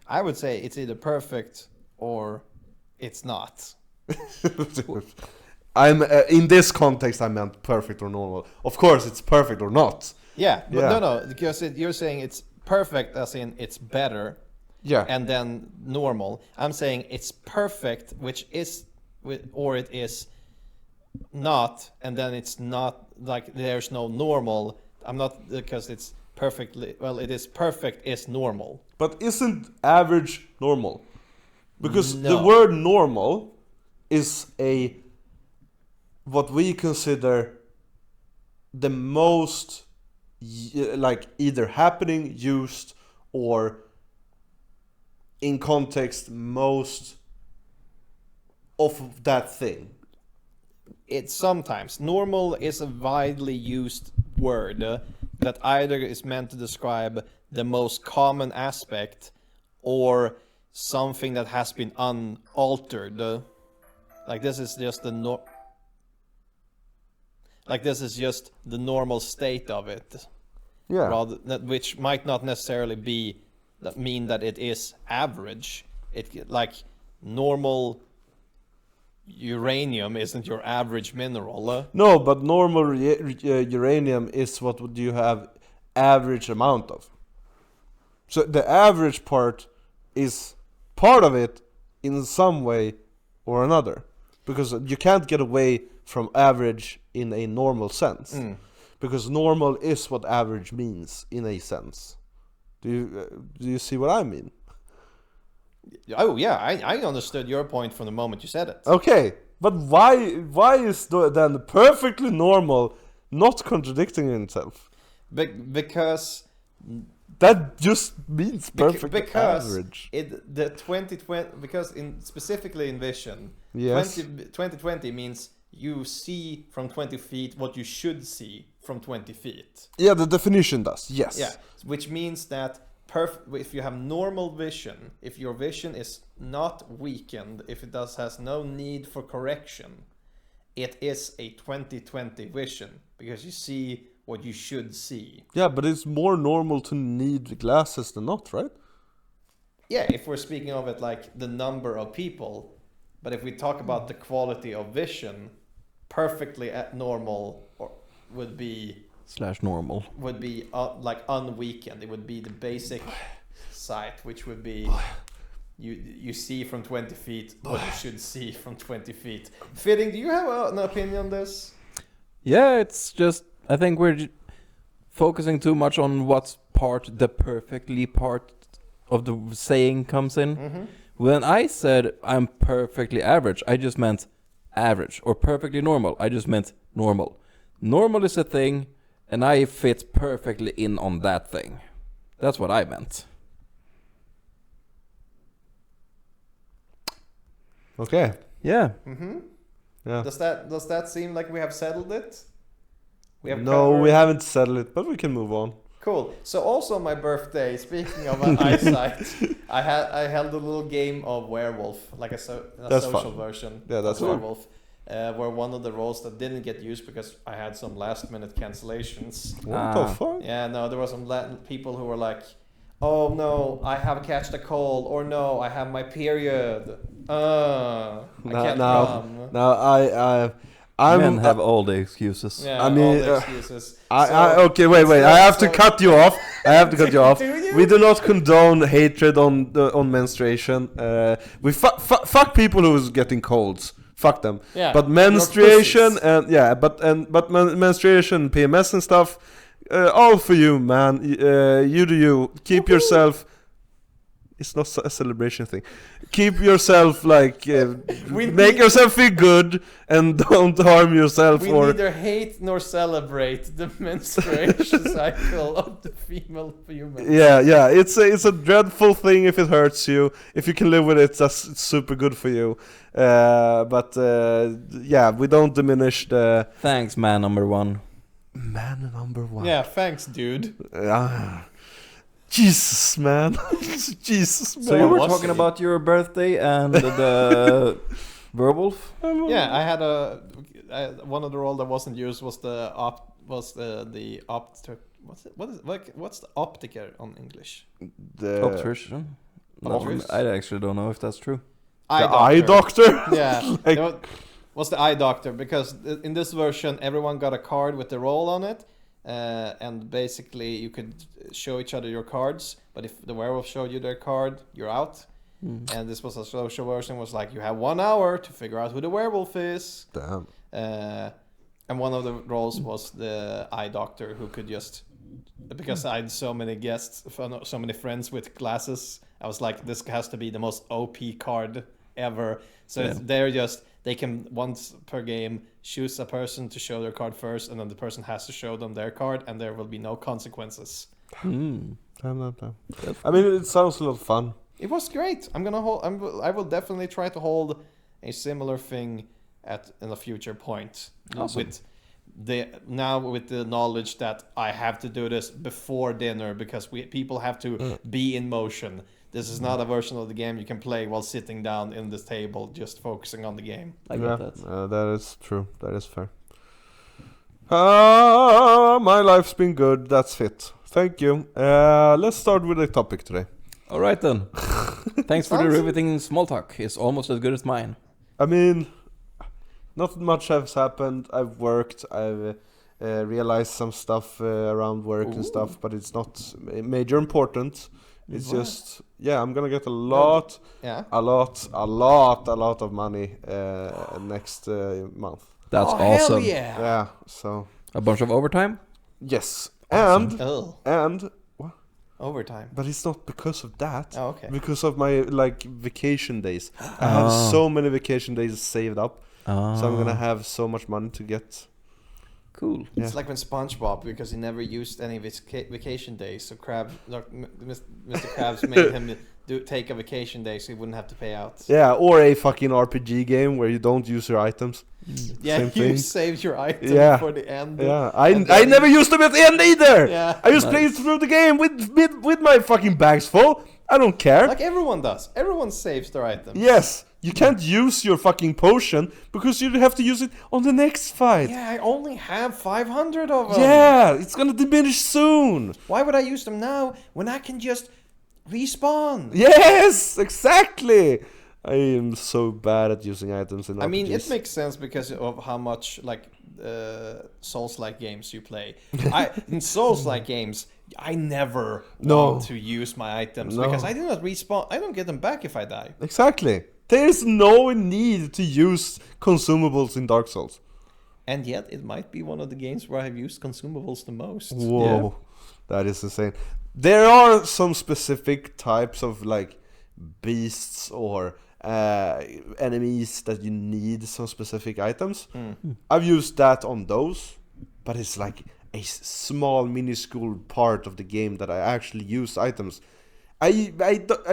I would say it's either perfect or it's not. I'm in this context I meant perfect or normal. Of course it's perfect or not. Yeah, but Yeah. no, because you're saying it's perfect as in it's better. Yeah. And then normal. I'm saying it's perfect, which is or it is not, and then it's not, like there's no normal. I'm not, because it's perfectly, well, it is perfect is normal. But isn't average normal? Because No. the word normal is what we consider the most like either happening, used, or in context most of that thing. It's sometimes normal is a widely used word that either is meant to describe the most common aspect or something that has been unaltered. Like this is just the normal state of it. Yeah. Rather which might not necessarily mean that it is average. It like normal uranium isn't your average mineral. No, but normal uranium is what would you have average amount of. So the average part is part of it in some way or another. Because you can't get away from average in a normal sense. Because normal is what average means in a sense. Do you see what I mean? Oh yeah, I understood your point from the moment you said it. Okay, but why is then perfectly normal not contradicting itself? Because that just means perfectly because average. the 2020, because specifically in vision, Yes. 2020 means you see from 20 feet what you should see from 20 feet. Yeah, the definition does. Yes. Yeah, which means that if you have normal vision, if your vision is not weakened, if it has no need for correction, it is a 20/20 vision because you see what you should see. Yeah, but it's more normal to need glasses than not, right? Yeah, if we're speaking of it like the number of people, but if we talk about the quality of vision, perfectly normal would be /normal. would be like unweakened. It would be the basic sight, which would be you see from 20 feet what you should see from 20 feet. Fitting, do you have an opinion on this? Yeah, it's just, I think we're focusing too much on what part the perfectly part of the saying comes in. Mm-hmm. When I said I'm perfectly average, I just meant average, or perfectly normal, I just meant normal. Normal is a thing, and I fit perfectly in on that thing. That's what I meant. Okay. Yeah. Yeah. Does that seem like we have settled it? We have No, covered- we haven't settled it, but we can move on. Cool. So also on my birthday, speaking of eyesight, I held a little game of werewolf, like a That's social fun. version Yeah, that's of fun. werewolf, where one of the roles that didn't get used because I had some last minute cancellations. What the fuck? Yeah, no, there were some people who were like, "Oh no, I have catched a cold," or "No, I have my period." I can't come. Now I'm Men have all the excuses. Yeah, I mean, all the excuses. okay, wait. I have to cut you off. I have to cut you off. Do you? We do not condone hatred on menstruation. We fuck people who's getting colds. Fuck them. Yeah, But you're menstruation pussies. but menstruation, PMS and stuff, all for you, man. You do you. Keep yourself. It's not a celebration thing. Keep yourself make yourself feel good and don't harm yourself. We neither hate nor celebrate the menstruation cycle of the female human. Yeah. It's a dreadful thing if it hurts you. If you can live with it, it's super good for you. But we don't diminish the Thanks, man number one. man number one. Yeah, thanks, dude. Jesus, man. Jesus, man. So you were was talking he? about your birthday and the werewolf? Yeah, I had one of the roles that wasn't used was the what's the optiker on English? The Optician? No, Optician? I actually don't know if that's true. eye doctor. Yeah, Like- was the eye doctor, because in this version everyone got a card with the role on it, and basically you could show each other your cards, but if the werewolf showed you their card, you're out. And this was a social version, was like you have 1 hour to figure out who the werewolf is. Damn. And one of the roles was the eye doctor, who could just, because I had so many guests, so many friends with glasses, I was like, this has to be the most OP card ever. So Yeah. they can once per game choose a person to show their card first, and then the person has to show them their card, and there will be no consequences. Damn. I mean, it sounds a lot of fun. It was great. I will definitely try to hold a similar thing in a future point. Awesome. With the knowledge that I have to do this before dinner, because people have to be in motion. This is not a version of the game you can play while sitting down in this table, just focusing on the game. I get that. That is true. That is fair. My life's been good. That's fit. Thank you. Let's start with the topic today. All right then. Thanks for the Sounds- riveting small talk. It's almost as good as mine. I mean, not much has happened. I've worked. I've realized some stuff around work and stuff, but it's not major important. It's just, I'm gonna get a lot of money next month. That's Hell awesome. yeah! Yeah, so A bunch of overtime? yes, Oh, and overtime. but it's not because of that. Oh, okay. Because of my vacation days. I have so many vacation days saved up, so I'm gonna have so much money to get. Cool. Yeah. It's like when SpongeBob, because he never used any of his vacation days, so Mr. Krabs made him take a vacation day so he wouldn't have to pay out. Yeah, or a fucking RPG game where you don't use your items. Yeah, Same you thing. saved your item Yeah. for the end. Yeah, And I then- never used them at the end either. Yeah. I just Nice. played through the game with my fucking bags full. I don't care. Like everyone does. Everyone saves their items. Yes, you can't use your fucking potion because you have to use it on the next fight. Yeah, I only have 500 of them. Yeah, it's gonna diminish soon. Why would I use them now when I can just respawn? Yes, exactly. I am so bad at using items in RPGs. I mean, it makes sense because of how much Souls-like games you play. In Souls-like games, I never want to use my items because I do not respawn. I don't get them back if I die. Exactly. There is no need to use consumables in Dark Souls. And yet, it might be one of the games where I've used consumables the most. Whoa, that is insane. There are some specific types of beasts or enemies that you need some specific items. I've used that on those, but it's like a small minuscule part of the game that I actually use items. I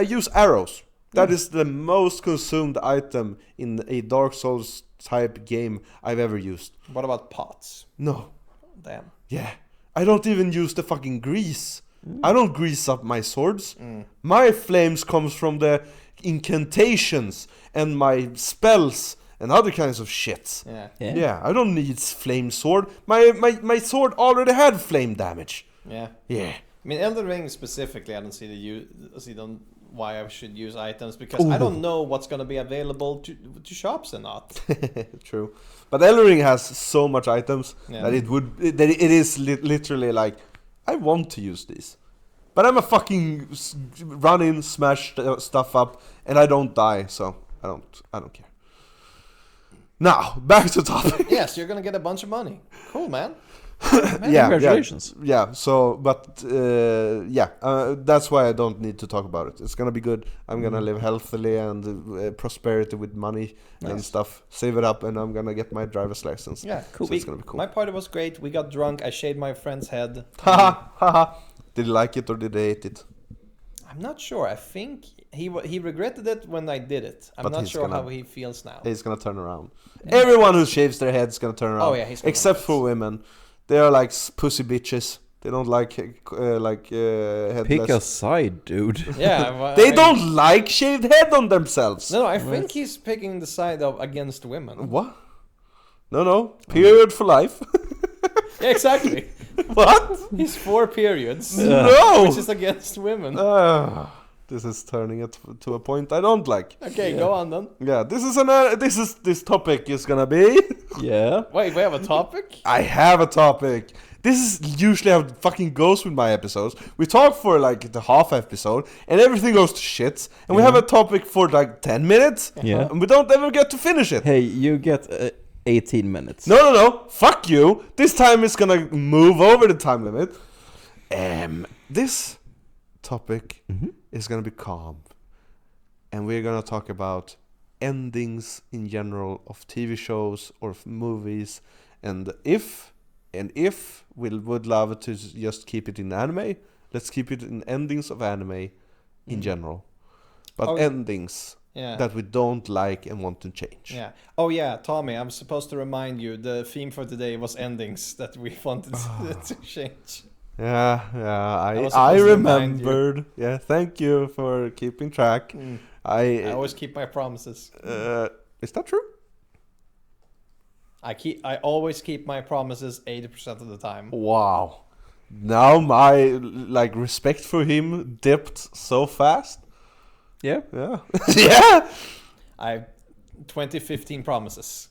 use arrows. That is the most consumed item in a Dark Souls type game I've ever used. What about pots? No. Damn. Yeah. I don't even use the fucking grease. I don't grease up my swords. My flames comes from the incantations and my spells and other kinds of shit. Yeah. I don't need flame sword. My sword already had flame damage. Yeah. Yeah. I mean, Elden Ring specifically, I don't see why I should use items, because I don't know what's going to be available to shops and not. True. But Elden Ring has so much items Yeah. that it is literally like, I want to use these. But I'm a fucking run in, smash stuff up, and I don't die, so I don't care. Now, back to topic. Yes, you're going to get a bunch of money. Cool, man. Congratulations. Yeah. So, but that's why I don't need to talk about it. It's gonna be good. I'm gonna live healthily and prosperity with money and stuff. Save it up, and I'm gonna get my driver's license. Yeah, cool. So it's gonna be cool. My party was great. We got drunk. I shaved my friend's head. Haha. Did he like it or did he hate it? I'm not sure. I think he regretted it when I did it. I'm But not he's sure gonna- how he feels now. He's gonna turn around. Everyone who shaves their head's gonna turn around. Oh, yeah, he's gonna except love for women. They are like pussy bitches. They don't like headless. Pick a side, dude. Yeah, well, They don't like shaved head on themselves. No, I think he's picking the side of against women. What? No. Period for life. Yeah, exactly. What? He's for periods, No. which is against women. This is turning it to a point I don't like. Okay, go on then. Yeah, this topic is gonna be. Yeah. Wait, we have a topic? I have a topic. This is usually how it fucking goes with my episodes. We talk for like the half episode, and everything goes to shit. And we have a topic for like 10 minutes, Yeah. and we don't ever get to finish it. Hey, you get 18 minutes. No. Fuck you. This time is gonna move over the time limit. This topic is gonna be calm, and we're gonna talk about endings in general of TV shows or movies, and if we would love to just keep it in anime, let's keep it in endings of anime in general, but endings that we don't like and want to change. Yeah. Oh yeah, Tommy, I'm supposed to remind you, the theme for today was endings that we wanted to change. Yeah, I was I supposed to remind you. remembered. Yeah, thank you for keeping track. I always keep my promises. Is that true? I always keep my promises 80% of the time. Wow. Now my respect for him dipped so fast. Yeah. Yeah. Yeah. I have 2015 promises.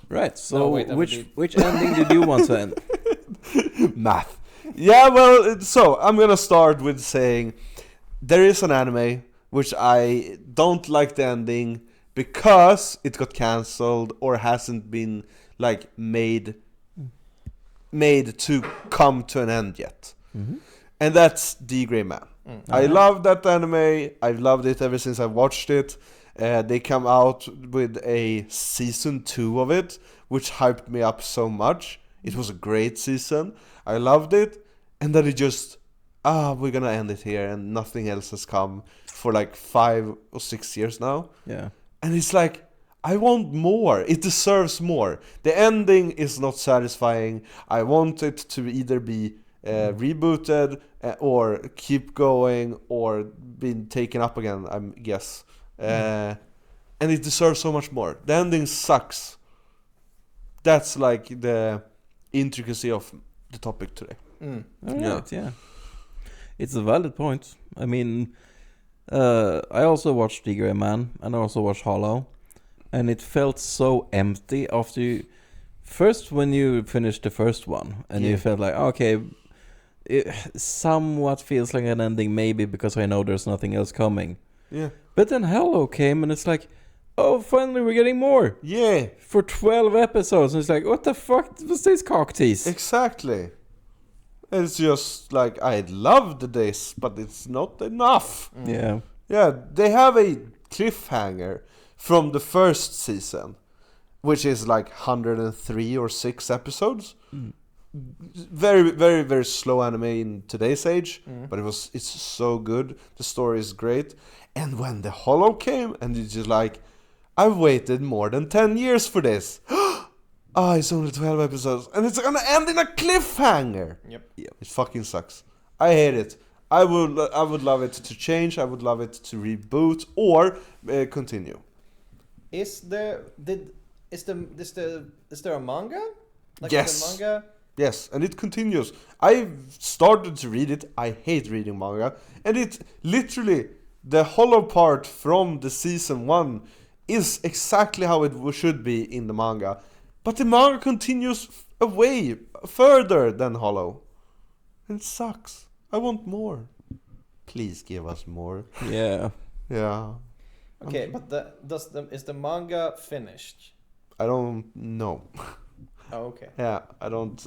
Right. So No, wait, that would be- which ending did you want to end? Math. Yeah, well, so I'm gonna start with saying there is an anime which I don't like the ending because it got cancelled or hasn't been like made to come to an end yet. And that's The Gray Man. I love that anime. I've loved it ever since I watched it. They come out with a season 2 of it, which hyped me up so much. It was a great season. I loved it. And then it just, we're gonna end it here, and nothing else has come for like 5 or 6 years now. Yeah. And it's like, I want more. It deserves more. The ending is not satisfying. I want it to either be rebooted or keep going or being taken up again, I guess. And it deserves so much more. The ending sucks. That's like the intricacy of the topic today. Alright, yeah. It's a valid point. I mean, I also watched The Grey Man and I also watched Hollow, and it felt so empty after you. First, when you finished the first one, and you felt like, okay, it somewhat feels like an ending, maybe because I know there's nothing else coming. Yeah. But then Hello came, and it's like, oh, finally we're getting more. Yeah. For 12 episodes, and it's like, what the fuck was this cock tease? Exactly. It's just like, I loved this, but it's not enough. Yeah. Yeah, they have a cliffhanger from the first season, which is like 103 or 6 episodes. Very, very, very slow anime in today's age, but it's so good. The story is great. And when the Hollow came, and it's just like, I've waited more than 10 years for this. It's only 12 episodes, and it's gonna end in a cliffhanger. Yep. It fucking sucks. I hate it. I would love it to change. I would love it to reboot or continue. Is there a manga? Like Yes. the manga? Yes, and it continues. I've started to read it. I hate reading manga, and it literally, the Hollow part from the season 1 is exactly how it should be in the manga. But the manga continues away further than Hollow. And it sucks. I want more. Please give us more. Yeah. Yeah. Okay, but is the manga finished? I don't know. Oh, okay. Yeah, I don't.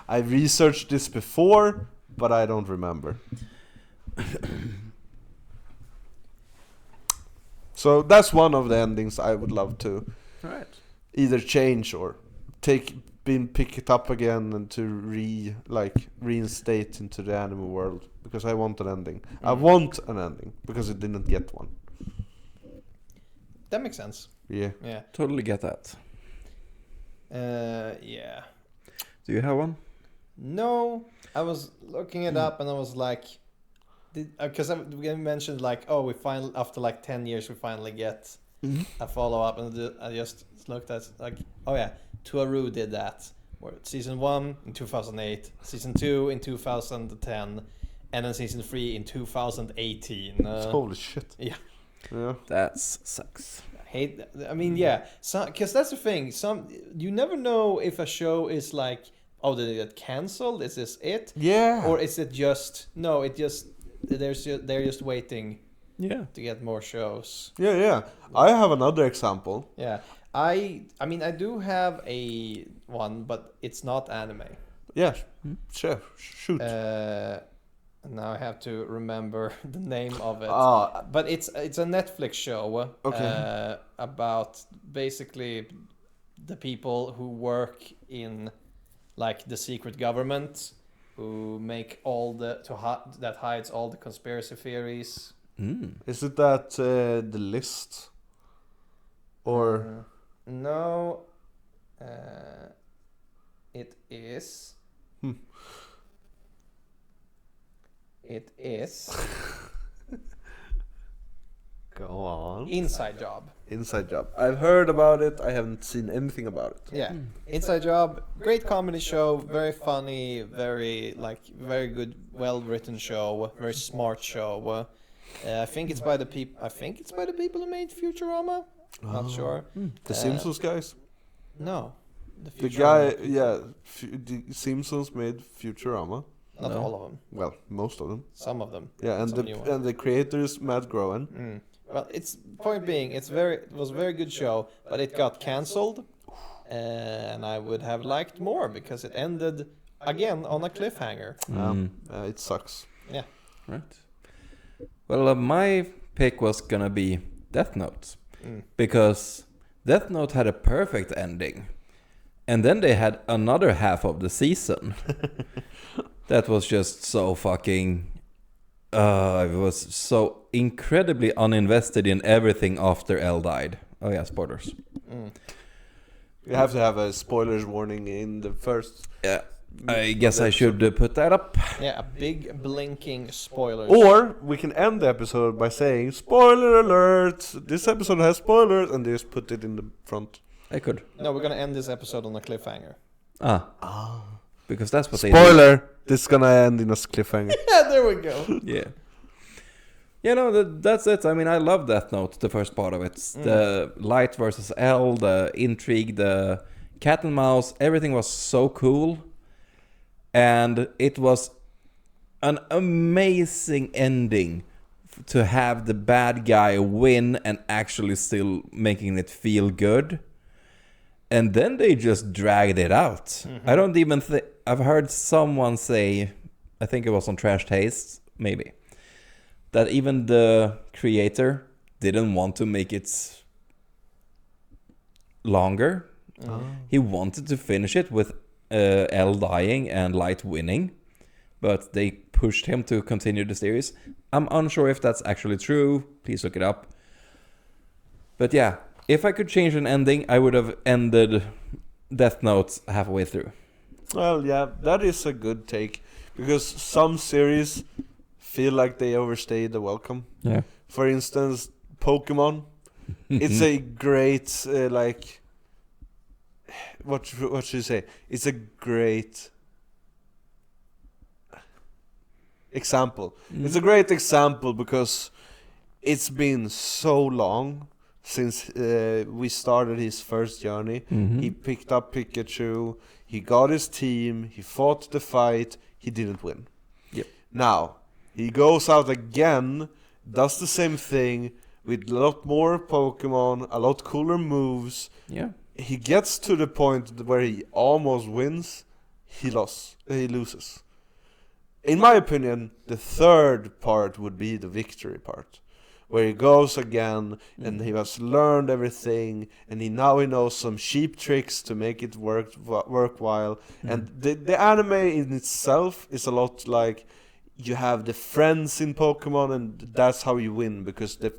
I researched this before, but I don't remember. So that's one of the endings I would love to Right. either change or pick it up again and to reinstate into the anime world, because I want an ending. I want an ending because it didn't get one. That makes sense. Yeah. Yeah. Totally get that. Yeah. Do you have one? No, I was looking it up and I was like, because we mentioned like, oh, we finally, after like 10 years, we finally get a follow up, and I just looked at like, oh yeah, Tuaru did that. Season 1 in 2008, season 2 in 2010, and then season 3 in 2018. Holy shit. Yeah. Yeah. That sucks. I mean, yeah, because that's the thing. You never know if a show is like, oh, did it get cancelled? Is this it? Yeah. Or is it just no? They're just waiting Yeah. to get more shows. Yeah. I have another example. Yeah, I mean, I do have a one, but it's not anime. Yeah. Sure. Shoot. Now I have to remember the name of it. Ah. But it's a Netflix show. Okay. About basically the people who work in like the secret government, who make all that hides all the conspiracy theories. Is it that the list? Or No, it is. It is go on. Inside Job. Inside Job. I've heard about it. I haven't seen anything about it. Yeah, Inside Job, great comedy show, very funny, very good, well written show, very smart show. I think it's by the people who made Futurama. Not sure. The Simpsons guys. No, The Futurama. guy, yeah, the Simpsons made Futurama. Not all of them. Well, most of them. Some of them. Yeah, and Some new ones. the creator is Matt Groening. Well, it's point being, it was a very good show, but it got cancelled, and I would have liked more because it ended again on a cliffhanger. It sucks. Yeah. Right. Well, my pick was gonna be Death Note, because Death Note had a perfect ending, and then they had another half of the season that was just so fucking. I was so incredibly uninvested in everything after L died. Oh yeah, spoilers. You have to have a spoilers warning in the first. Yeah, I guess I should put that up. Yeah, a big blinking spoiler. Or we can end the episode by saying spoiler alert. This episode has spoilers, and they just put it in the front. I could. No, we're gonna end this episode on a cliffhanger. Because that's what they do. Spoiler. This is gonna end in a cliffhanger. Yeah, there we go. Yeah. Yeah, no, that's it. I mean, I love Death Note, the first part of it. The Light versus L, the intrigue, the cat and mouse, everything was so cool. And it was an amazing ending to have the bad guy win and actually still making it feel good. And then they just dragged it out. I don't even think... I've heard someone say, I think it was on Trash Taste, maybe, that even the creator didn't want to make it longer. He wanted to finish it with L dying and Light winning, but they pushed him to continue the series. I'm unsure if that's actually true. Please look it up. But yeah, if I could change an ending, I would have ended Death Note halfway through. Well, yeah, that is a good take, because some series feel like they overstayed the welcome. Yeah. For instance, Pokemon. It's a great like what should you say? It's a great example. It's a great example because it's been so long since we started his first journey. He picked up Pikachu, he got his team, he fought the fight, he didn't win. Yep. Now, he goes out again, does the same thing with a lot more Pokemon, a lot cooler moves. Yeah. He gets to the point where he almost wins, he loses. In my opinion, the third part would be the victory part, where he goes again and he has learned everything, and he knows some cheap tricks to make it worthwhile. And the anime in itself is a lot like you have the friends in Pokemon, and that's how you win, because the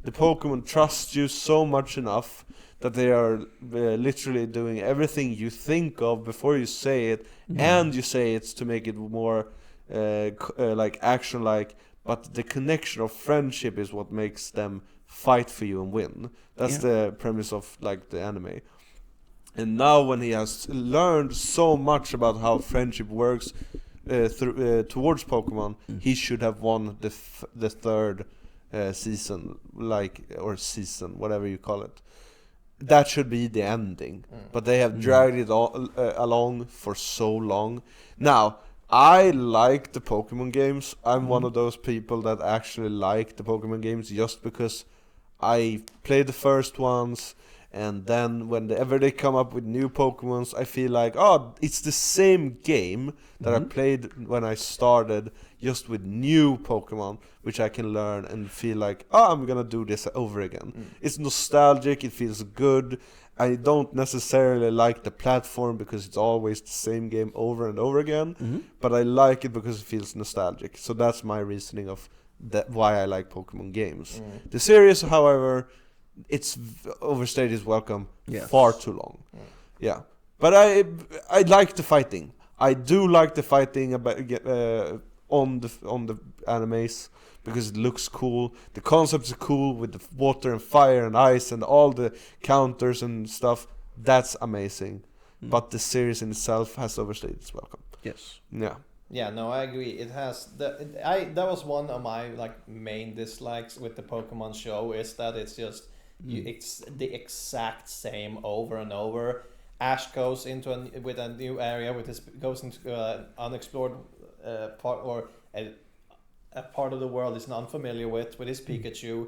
Pokemon trust you so much enough that they are literally doing everything you think of before you say it, and you say it to make it more like action-like. But the connection of friendship is what makes them fight for you and win. That's the premise of like the anime. And now when he has learned so much about how friendship works towards Pokemon, he should have won the third season, season, whatever you call it. That should be the ending. But they have dragged it all, along for so long. Now, I like the Pokemon games. I'm one of those people that actually like the Pokemon games just because I played the first ones, and then whenever they come up with new Pokemons, I feel like, oh, it's the same game that I played when I started, just with new Pokemon, which I can learn and feel like, oh, I'm gonna do this over again. It's nostalgic, it feels good. I don't necessarily like the platform because it's always the same game over and over again, but I like it because it feels nostalgic. So that's my reasoning of that, why I like Pokemon games. The series, however, it's overstayed its welcome far too long. Yeah, but I like the fighting. I do like the fighting on the animes, because it looks cool. The concepts are cool with the water and fire and ice and all the counters and stuff. That's amazing. But the series in itself has overstayed its welcome. Yes. Yeah. Yeah, no, I agree. It has that was one of my like main dislikes with the Pokemon show, is that it's just it's the exact same over and over. Ash goes into with a new area goes into an unexplored part, or a part of the world he's not familiar with his Pikachu,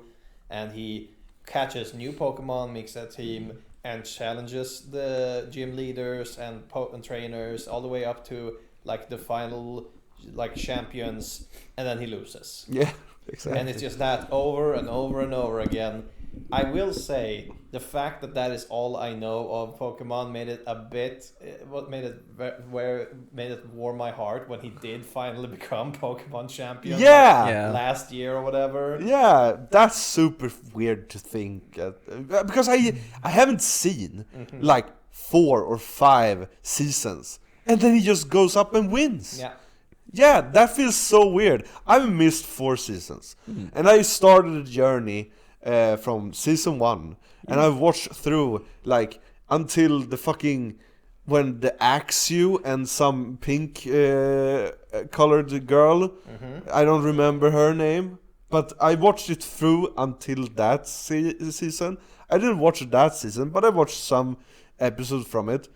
and he catches new Pokemon, makes a team, and challenges the gym leaders and trainers all the way up to like the final like champions, and then he loses. Yeah, exactly. And it's just that over and over and over again. I will say the fact that is all I know of Pokemon made it a bit. What made it warm my heart when he did finally become Pokemon champion. Yeah. Last year or whatever. Yeah, that's super weird to think because I haven't seen like 4 or 5 seasons, and then he just goes up and wins. Yeah. Yeah, that feels so weird. I've missed 4 seasons, and I started the journey from season 1, and I've watched through like until the fucking when the Axew and some pink colored girl, I don't remember her name, but I watched it through until that season. I didn't watch that season, but I watched some episodes from it,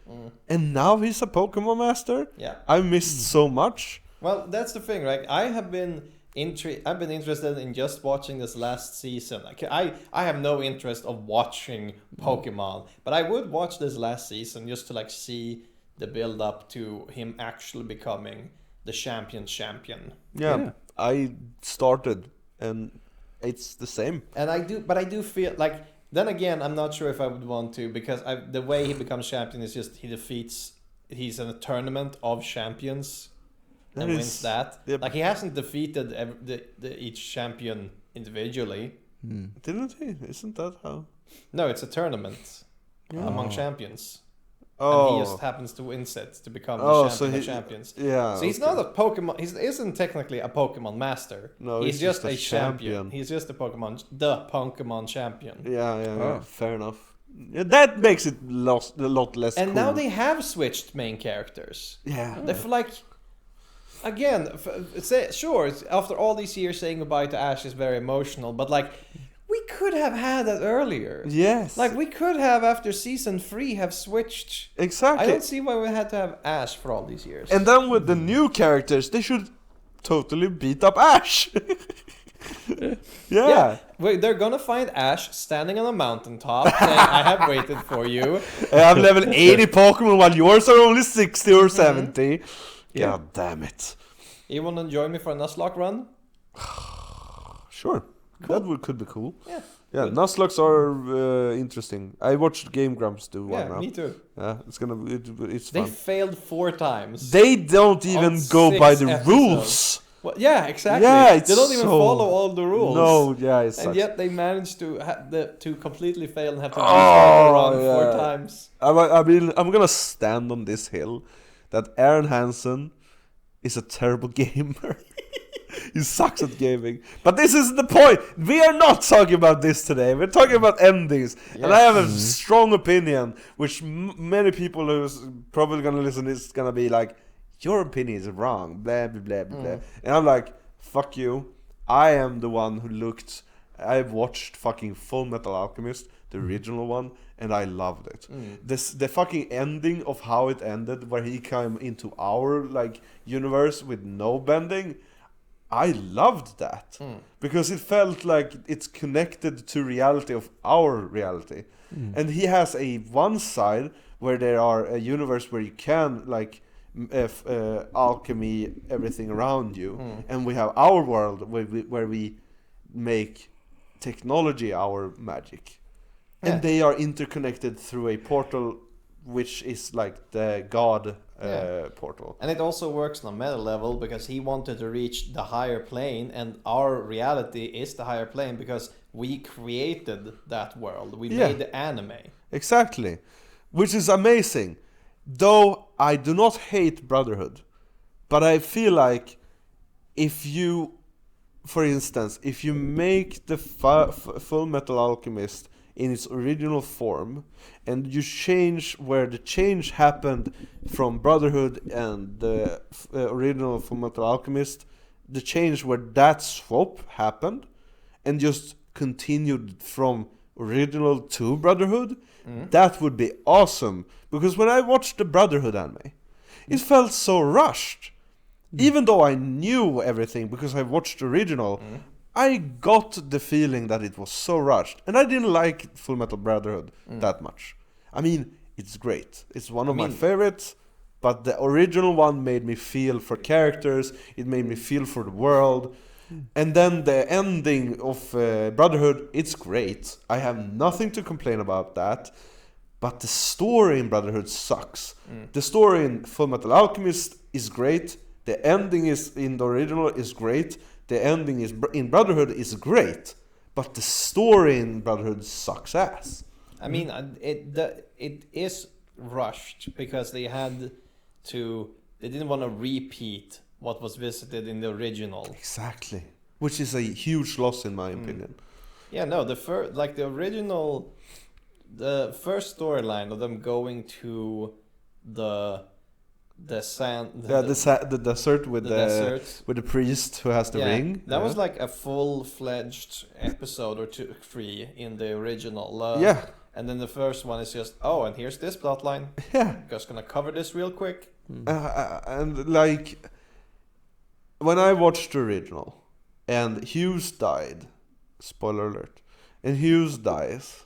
and now he's a Pokemon master. Yeah. I missed so much. Well, that's the thing, right? I have been I've been interested in just watching this last season. Like, I have no interest of watching Pokemon, but I would watch this last season just to like see the build up to him actually becoming the champion. Yeah, I started and it's the same. And I do feel like, then again, I'm not sure if I would want to, because the way he becomes champion is just he's in a tournament of champions and wins that. Yep. Like, he hasn't defeated each champion individually. Didn't he? Isn't that how? No, it's a tournament among champions. And Oh, he just happens to win sets to become the champion of champions. Yeah. So he's not a Pokemon. He isn't technically a Pokemon master. No, he's just a champion. champion. He's just the Pokemon champion. Yeah. Fair enough. Yeah, that makes it a lot less. And cool. now they have switched main characters. Yeah. They feel like, again, sure, after all these years saying goodbye to Ash is very emotional, but like, we could have had that earlier. Yes. Like, we could have, after season 3, have switched. Exactly. I don't see why we had to have Ash for all these years. And then with the new characters, they should totally beat up Ash. Yeah. Wait, they're gonna find Ash standing on a mountaintop saying, I have waited for you. I'm level 80 Pokemon while yours are only 60 or 70. Yeah. God damn it. You wanna join me for a Nuzlocke run? Sure. That could be cool. Yeah. Yeah, Nuzlocks are interesting. I watched Game Grumps do one Yeah, now. me too. Yeah, it's They fun. failed 4 times. They don't even On go by 6 the episodes. rules. Well, yeah, exactly. Yeah, it's they don't even so- follow all the rules. No, yeah, it sucks. And yet they managed to completely fail and have to Oh, run yeah. 4 times. I mean, I'm gonna stand on this hill that Aaron Hansen is a terrible gamer. He sucks at gaming. But this isn't the point. We are not talking about this today. We're talking about endings. And I have a strong opinion, which many people who's probably gonna listen is gonna be like, your opinion is wrong, blah, blah, blah, blah, blah. And I'm like, fuck you. I am the one who I've watched fucking Full Metal Alchemist, the original one, and I loved it. The fucking ending of how it ended, where he came into our like universe with no bending, I loved that because it felt like it's connected to reality of our reality. And he has one side where there are a universe where you can like alchemy everything around you, and we have our world where we make technology our magic. And they are interconnected through a portal, which is like the god portal. And it also works on a meta level because he wanted to reach the higher plane, and our reality is the higher plane because we created that world. We made the anime. Exactly. Which is amazing. Though I do not hate Brotherhood, but I feel like if you, for instance, if you make the Full Metal Alchemist in its original form, and you change where the change happened from Brotherhood and the original Full Metal Alchemist, the change where that swap happened, and just continued from original to Brotherhood, that would be awesome. Because when I watched the Brotherhood anime, it felt so rushed. Even though I knew everything because I watched the original, I got the feeling that it was so rushed. And I didn't like Full Metal Brotherhood that much. I mean, it's great. It's one of my favorites. But the original one made me feel for characters. It made me feel for the world. And then the ending of Brotherhood, it's great. I have nothing to complain about that. But the story in Brotherhood sucks. The story in Full Metal Alchemist is great. The ending is in the original is great. The ending is in Brotherhood is great. But the story in Brotherhood sucks ass. I mean, it is rushed because they didn't want to repeat what was visited in the original. Exactly. Which is a huge loss in my opinion. Yeah, no, the first storyline of them going to the desert with the priest who has the ring. That was like a full-fledged episode or 2, 3 in the original. And then the first one is just, and here's this plotline. Yeah. Just gonna cover this real quick. And like when I watched the original, and Hughes died. Spoiler alert. And Hughes dies.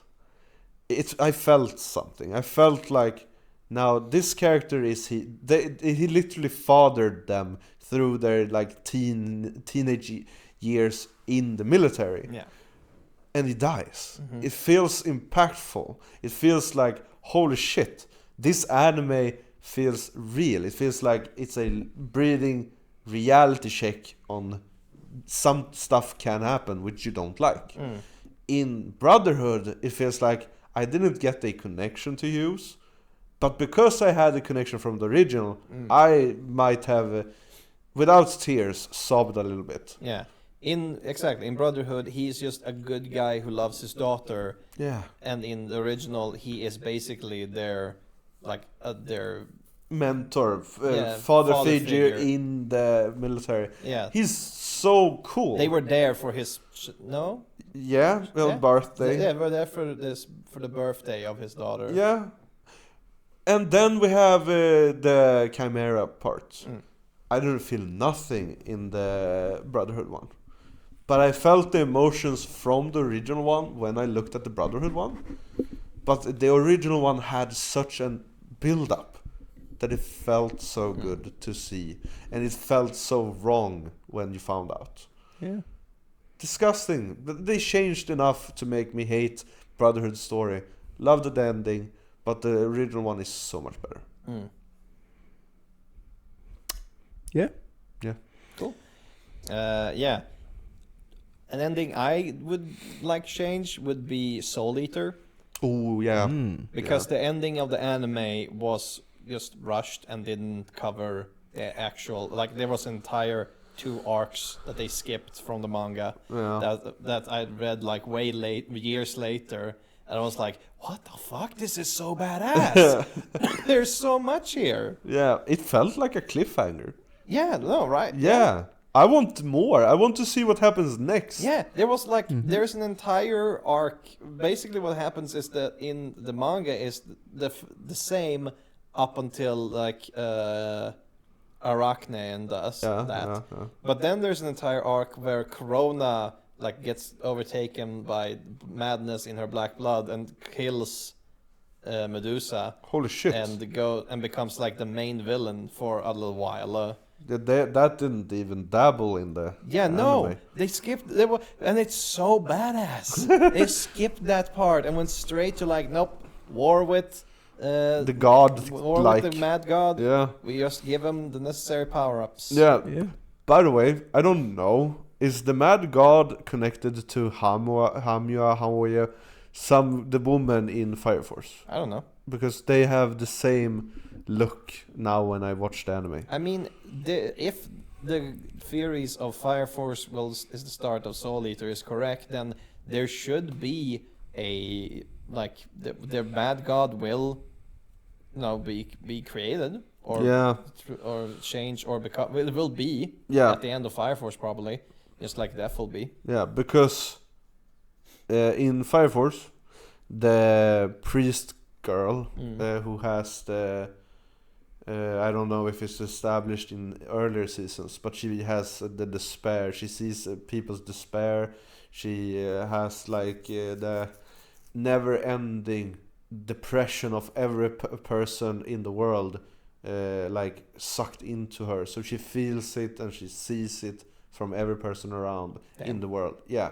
I felt something. I felt like now this character he literally fathered them through their like teenage years in the military. Yeah. And he dies. It feels impactful. It feels like holy shit. This anime feels real. It feels like it's a breathing reality check on some stuff can happen which you don't like. In Brotherhood, it feels like I didn't get a connection to Hughes, but because I had a connection from the original, I might have, without tears, sobbed a little bit. Yeah. In Brotherhood, he's just a good guy who loves his daughter. Yeah. And in the original, he is basically their Mentor, Yeah, father father figure figure. in the military. Yeah. He's so cool. They were there for his no. Yeah, well, Yeah. birthday. Yeah, they were there for the birthday of his daughter. Yeah. And then we have the Chimera part. I didn't feel nothing in the Brotherhood one. But I felt the emotions from the original one when I looked at the Brotherhood one. But the original one had such an build-up that it felt so good to see. And it felt so wrong when you found out. Yeah. Disgusting. But they changed enough to make me hate Brotherhood story. Loved the ending, but the original one is so much better. Yeah. Yeah. Cool. Yeah. An ending I would like change would be Soul Eater, Oh yeah. because the ending of the anime was just rushed and didn't cover the actual, like there was entire 2 arcs that they skipped from the manga that I read like years later, and I was like, what the fuck, this is so badass. There's so much here. Yeah, it felt like a cliffhanger. Yeah, no, right? Yeah. I want more. I want to see what happens next. Yeah, there was like there's an entire arc. Basically, what happens is that in the manga is the same up until like Arachne and does that. But then there's an entire arc where Corona like gets overtaken by madness in her black blood and kills Medusa. Holy shit. And becomes like the main villain for a little while. That didn't even dabble in the No, anime. they skipped. And it's so badass. They skipped that part and went straight to like, nope, war with The god, war like with the mad god. yeah, We just give him the necessary power-ups. yeah. Yeah. By the way, I don't know. Is the mad god connected to Hamuya, the woman in Fire Force? I don't know. Because they have the same look now when I watch the anime. I mean, if the theories of Fire Force is the start of Soul Eater is correct, then there should be a like their bad god will, be created or or change or become. It will be at the end of Fire Force probably, just like Death will be. Yeah, because in Fire Force, the priest girl who has the I don't know if it's established in earlier seasons, but she has the despair. She sees people's despair. She has like the never-ending depression of every person in the world, like sucked into her. So she feels it and she sees it from every person around in the world. Yeah.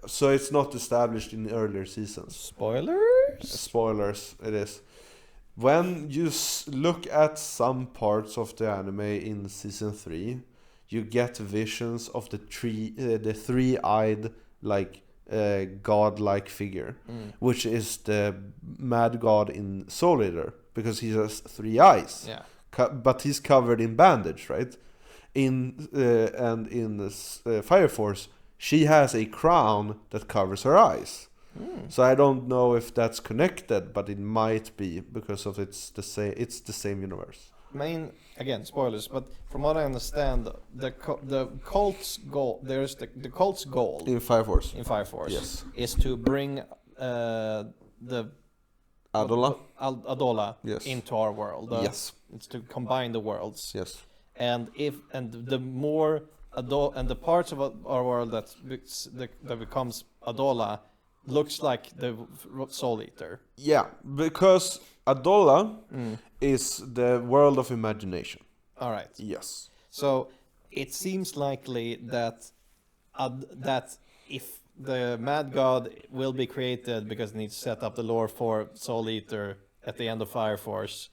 So it's not established in earlier seasons. Spoilers, it is. When you look at some parts of the anime in season 3, you get visions of the three-eyed, like god-like figure, which is the mad god in Soul Eater, because he has 3 eyes. Yeah. But he's covered in bandage, right? In Fire Force, she has a crown that covers her eyes. So I don't know if that's connected, but it might be because of it's the same universe. I mean, again, spoilers, but from what I understand, the cult's goal, there's the cult's goal In Fire Force. Yes. Is to bring the Adola into our world. Yes. It's to combine the worlds. Yes. And the more and the parts of our world that becomes Adola looks like the Soul Eater. Yeah, because Adola is the world of imagination. All right. Yes. So it seems likely that that if the Mad God will be created because it needs to set up the lore for Soul Eater at the end of Fire Force,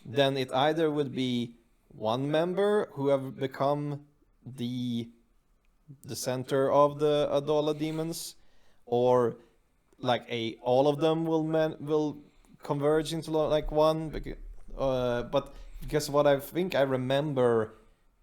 then it either would be one member who have become the center of the Adola demons, or like all of them will converge into like one. But because what I think I remember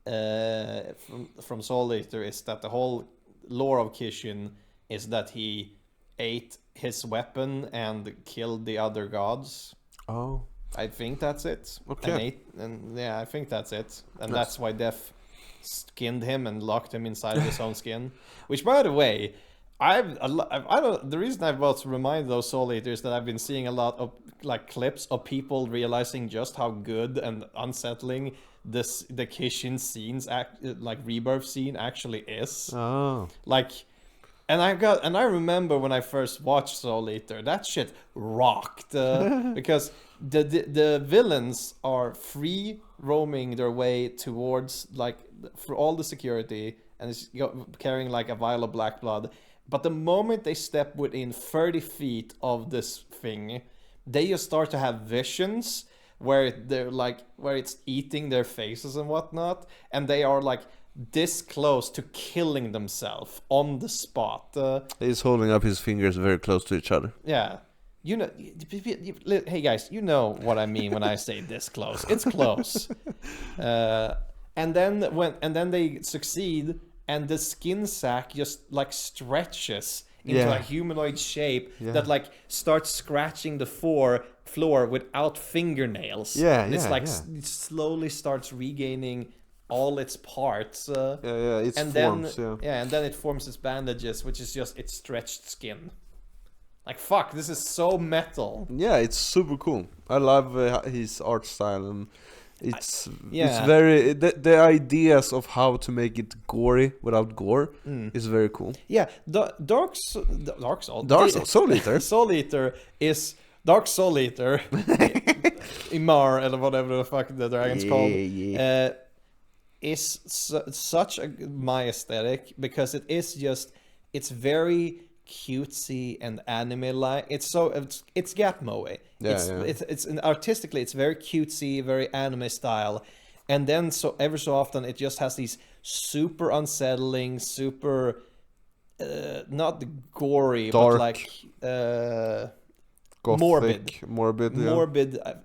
from Soul Eater is that the whole lore of Kishin is that he ate his weapon and killed the other gods. Oh. I think that's it. Okay. And yeah, I think that's it. And that's why Death skinned him and locked him inside of his own skin. Which, by the way, I don't. The reason I've also reminded those Soul Eaters that I've been seeing a lot of like clips of people realizing just how good and unsettling the Kishin scenes like rebirth scene actually is. Oh. Like. And I remember when I first watched Soul Eater, that shit rocked because the villains are free roaming their way towards like for all the security and is carrying like a vial of black blood. But the moment they step within 30 feet of this thing, they just start to have visions where they're like where it's eating their faces and whatnot, and they are like this close to killing themselves on the spot. He's holding up his fingers very close to each other. Yeah. You know, hey guys, you know what I mean when I say this close. It's close. And then they succeed, and the skin sack just like stretches into a humanoid shape that like starts scratching the floor without fingernails. Yeah, and it's like it slowly starts regaining all its parts. Its and forms, then, and then it forms its bandages, which is just its stretched skin. Like, fuck, this is so metal. Yeah, it's super cool. I love his art style, and it's very the ideas of how to make it gory without gore is very cool. Yeah, Dark Soul Eater. Soul Eater is Dark Soul Eater, Imar, or whatever the fuck the dragon's called. Is such my aesthetic because it is just it's very cutesy and anime-like. It's Gatmoe. It's artistically it's very cutesy, very anime style, and then every so often it just has these super unsettling, super not gory, dark, but like Gothic, morbid,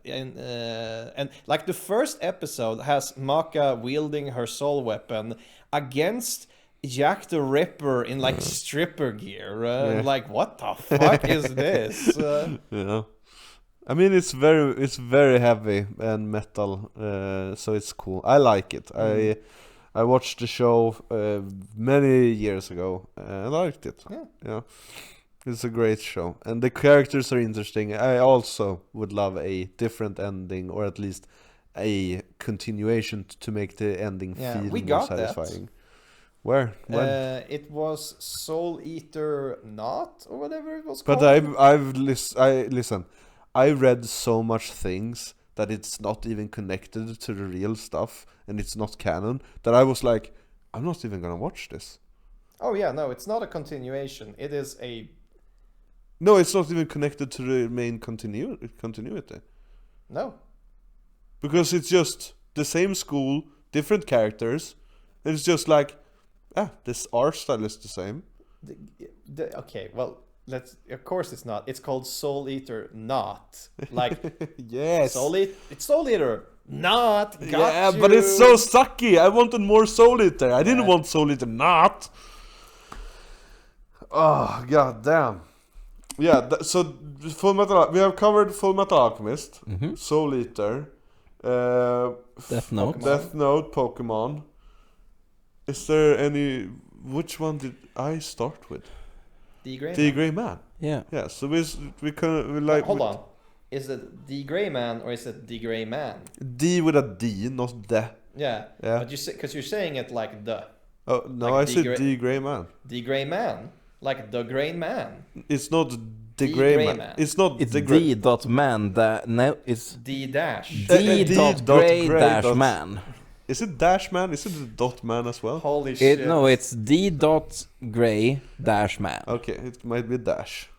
and like the first episode has Maka wielding her soul weapon against Jack the Ripper in like stripper gear. Like, what the fuck is this? Yeah, I mean it's very heavy and metal, so it's cool. I like it. I watched the show many years ago and I liked it. Yeah. It's a great show, and the characters are interesting. I also would love a different ending, or at least a continuation to make the ending feel more satisfying. That. Where? When? It was Soul Eater Not, or whatever it was called. But listen. I read so much things that it's not even connected to the real stuff, and it's not canon. That I was like, I'm not even gonna watch this. Oh yeah, no, it's not a continuation. It is a. No, it's not even connected to the main continuity. No. Because it's just the same school, different characters, and it's just like, this art style is the same. Okay, well, of course it's not. It's called Soul Eater Not. Like, yes. It's Soul Eater Not. But it's so sucky. I wanted more Soul Eater. I didn't want Soul Eater Not. Oh, god damn. Yeah, so Full Metal. We have covered Full Metal Alchemist, Soul Eater, Death Note, Pokemon. Is there any? Which one did I start with? The Grey Man. Yeah. Yeah. So we like. Hold on. Is it the Grey Man or is it the Grey Man? D with a D, not the. Yeah. But because you're saying it like the. Oh no, Like I said the the Grey Man. The Grey Man, like the Grey Man. It's not the The Grey Grey Man. Man. It's not It's the Grey. D dot man that no, it's D dash. D D dot dot grey grey dash dot- man. Is it Dash Man? Is it the Dot Man as well? Holy shit! No, it's D dot grey dash man. Okay, it might be Dash.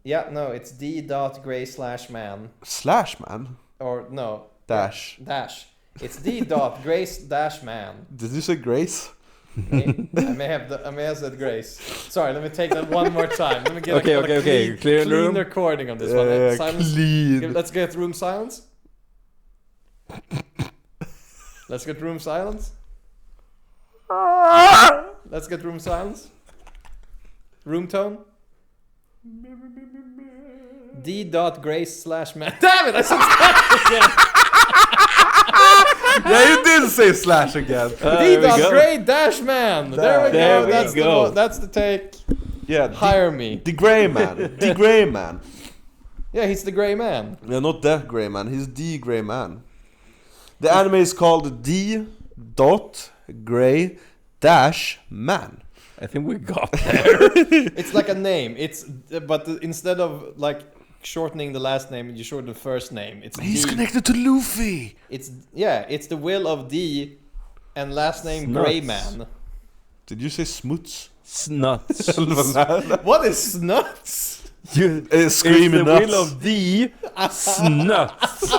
Yeah, no, it's D dot Grey slash man, Slash Man? or no, Dash. dash. It's D dot Grace dash man. Did you say Grace? I may have said Grace. Sorry, let me take that one more time. Let me get Okay, a okay, okay. clean, Clear the clean room. recording on this one. Silence. Clean. Let's get room silence. Let's get room silence. Let's get room silence. Room tone. D dot Grace slash man. Damn it! I said slash again. Yeah, you did say Slash again. D There we dot go. Grey dash man. There we There go. we That's go. that's the take. Yeah, Hire me. the Grey Man. The Grey Man. Yeah, he's the Grey Man. Yeah, not that Grey Man. He's the Grey Man. The anime is called D dot Grey dash Man. I think we got there. It's like a name. It's but instead of like shortening the last name, you shorten the first name. It's He's D. connected to Luffy. It's it's the will of D, and last name Snuts. Grey Man. Did you say Smuts? Snuts. What is snuts? You, Screaming it's the nuts. will of D. Snuts.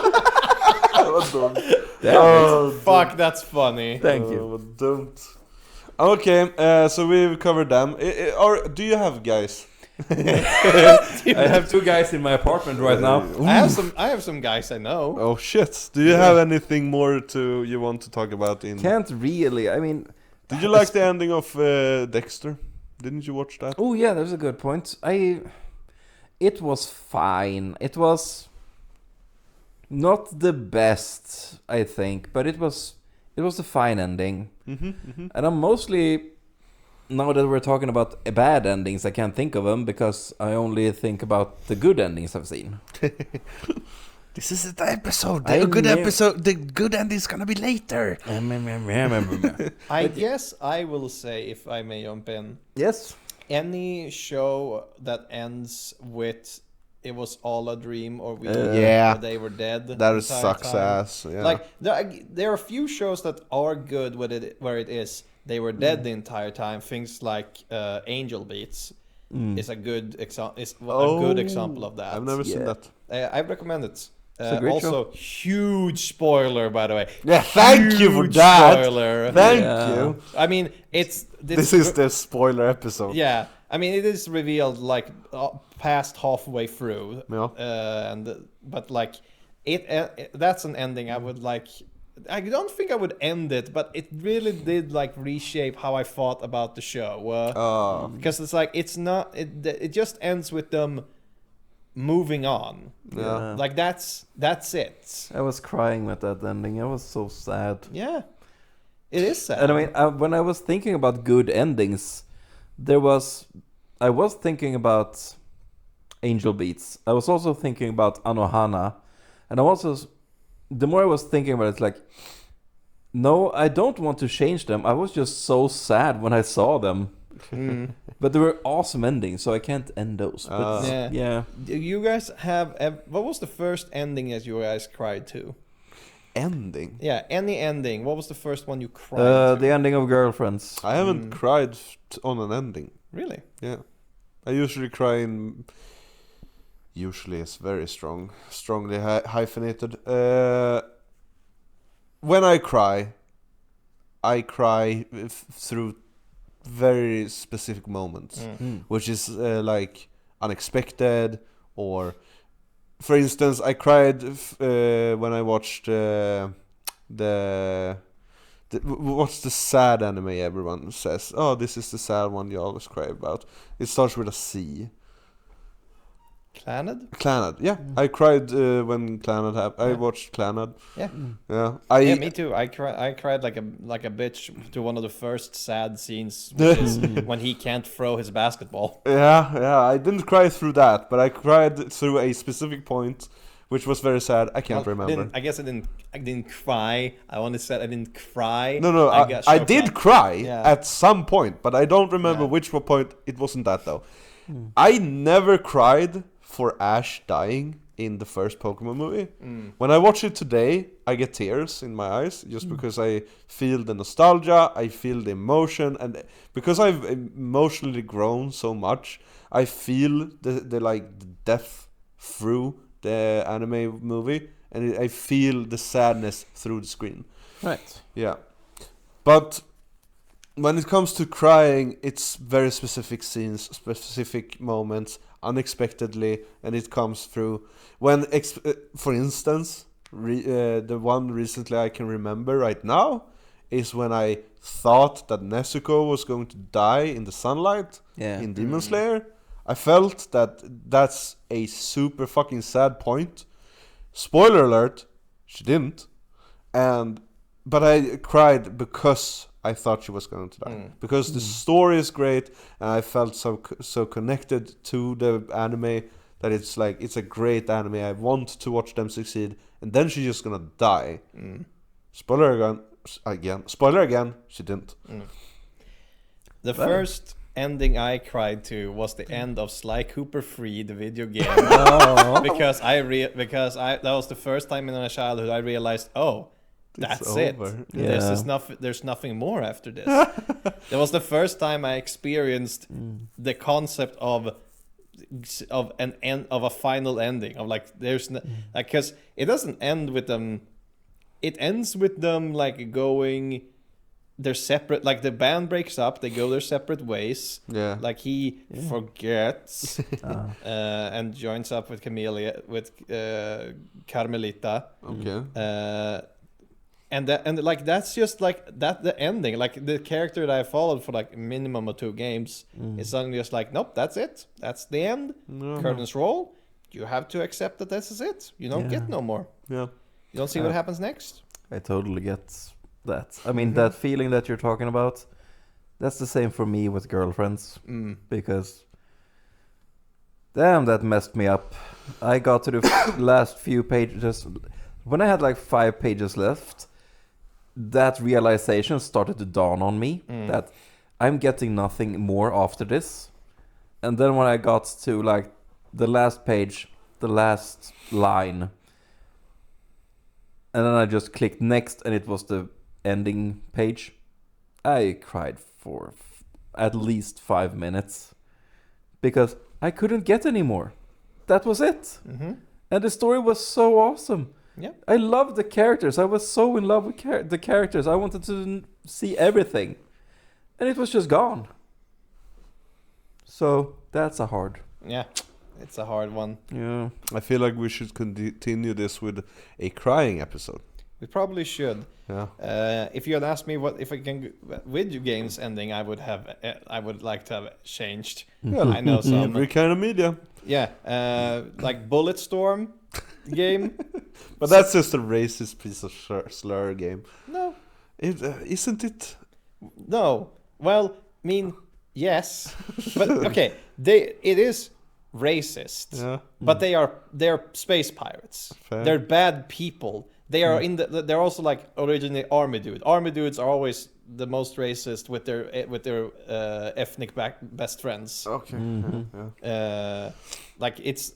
Oh, Fuck, that's funny. Thank you. Don't. Okay, so we've covered them. Or do you have guys? I have two guys in my apartment right now. I have some guys I know. Oh shit! Do you have anything more you want to talk about? Can't really. I mean, Did you like the ending of Dexter? Didn't you watch that? oh yeah, that's a good point. It was fine. It was not the best, I think, but it was a fine ending. And I'm mostly, now that we're talking about bad endings, I can't think of them because I only think about the good endings I've seen. This is the episode. I The good knew- episode. The good ending's gonna be later. I guess I will say, if I may jump in, Yes. any show that ends with "it was all a dream" or Yeah. or they were dead. That the entire sucks time. ass. Yeah. Like there are a few shows that are good with it, where it is they were dead the entire time. Things like Angel Beats is a good example. Is a good example of that. I've never seen Yeah. that. I recommend it. a great Also, huge spoiler, by the way. Yeah, thank you for Huge that. Spoiler. Thank Yeah. you. I mean, it's This is the spoiler episode. yeah. I mean, it is revealed like past halfway through. Yeah. But like that's an ending I would like. I don't think I would end it, but it really did like reshape how I thought about the show. Because it's like it's not. It just ends with them moving on. Yeah. Like that's it. I was crying with that ending. I was so sad. Yeah. It is sad. And I mean, when I was thinking about good endings, I was thinking about Angel Beats. I was also thinking about Anohana, and the more I was thinking about it, it's like, no, I don't want to change them. I was just so sad when I saw them. But they were awesome endings, so I can't end those. But yeah. Do you guys have what was the first ending that you guys cried to? Ending. Yeah, any ending. What was the first one you cried to? The ending of Girlfriends. I haven't cried on an ending. Really? Yeah. I usually cry in. Usually it's very strongly hyphenated. When I cry through very specific moments, which is like unexpected, or for instance, I cried when I watched what's the sad anime everyone says? Oh, this is the sad one you always cry about. It starts with a C. Clannad, yeah. I cried when Clannad happened. I watched Clannad. Yeah. Yeah. Me too. I cried like a bitch to one of the first sad scenes, which is when he can't throw his basketball. Yeah. I didn't cry through that, but I cried through a specific point which was very sad. I can't Well, remember. I guess I didn't cry. I only said I didn't cry. No, got I choked did up. cry Yeah. at some point, but I don't remember Yeah. which point. It wasn't that though. I never cried for Ash dying in the first Pokemon movie. When I watch it today, I get tears in my eyes just because I feel the nostalgia, I feel the emotion, and because I've emotionally grown so much, I feel the like the depth through the anime movie, and I feel the sadness through the screen. Right. Yeah. But when it comes to crying, it's very specific scenes, specific moments, unexpectedly, and it comes through. When, for instance, the one recently I can remember right now is when I thought that Nezuko was going to die in the sunlight Yeah. in Demon Slayer. I felt that that's a super fucking sad point. Spoiler alert, she didn't. But I cried because I thought she was going to die. Because the story is great, and I felt so connected to the anime that it's like it's a great anime. I want to watch them succeed, and then she's just gonna die. Spoiler again. She didn't. The first ending I cried to was the end of Sly Cooper Free, the video game. because that was the first time in my childhood I realized, oh, that's it. over. Yeah. There's nothing more after this. That was the first time I experienced the concept of an end of a final ending of like there's no, like because it doesn't end with them. It ends with them like going. They're separate. Like the band breaks up. They go their separate ways. Yeah. Like he forgets and joins up with Carmelita. Okay. And like that's just like that the ending. Like the character that I followed for like minimum of 2 games is suddenly just like, nope, that's it. That's the end. Curtains roll. You have to accept that this is it. You don't get no more. Yeah. You don't see what happens next. I totally get that. I mean, that feeling that you're talking about, that's the same for me with Girlfriends. Because, damn, that messed me up. I got to the last few pages. When I had like 5 pages left, that realization started to dawn on me that I'm getting nothing more after this. And then when I got to like the last page, the last line, and then I just clicked next, and it was the ending page. I cried for at least 5 minutes because I couldn't get any more. That was it. And the story was so awesome. Yeah. I loved the characters. I was so in love with the characters. I wanted to see everything. And it was just gone. So that's a hard. Yeah. It's a hard one. Yeah. I feel like we should continue this with a crying episode. We probably should. Yeah. If you had asked me what if I can video games ending, I would like to have changed. I know some. Every kind of media. Yeah, like Bulletstorm game. But that's just a racist piece of slur game. No, Isn't it? no. Well, I mean, yes, but okay. It is racist. Yeah. But they're space pirates. Fair. They're bad people. They are they're also like originally army dudes. Army dudes are always the most racist with their ethnic best friends. Okay. Yeah. Like it's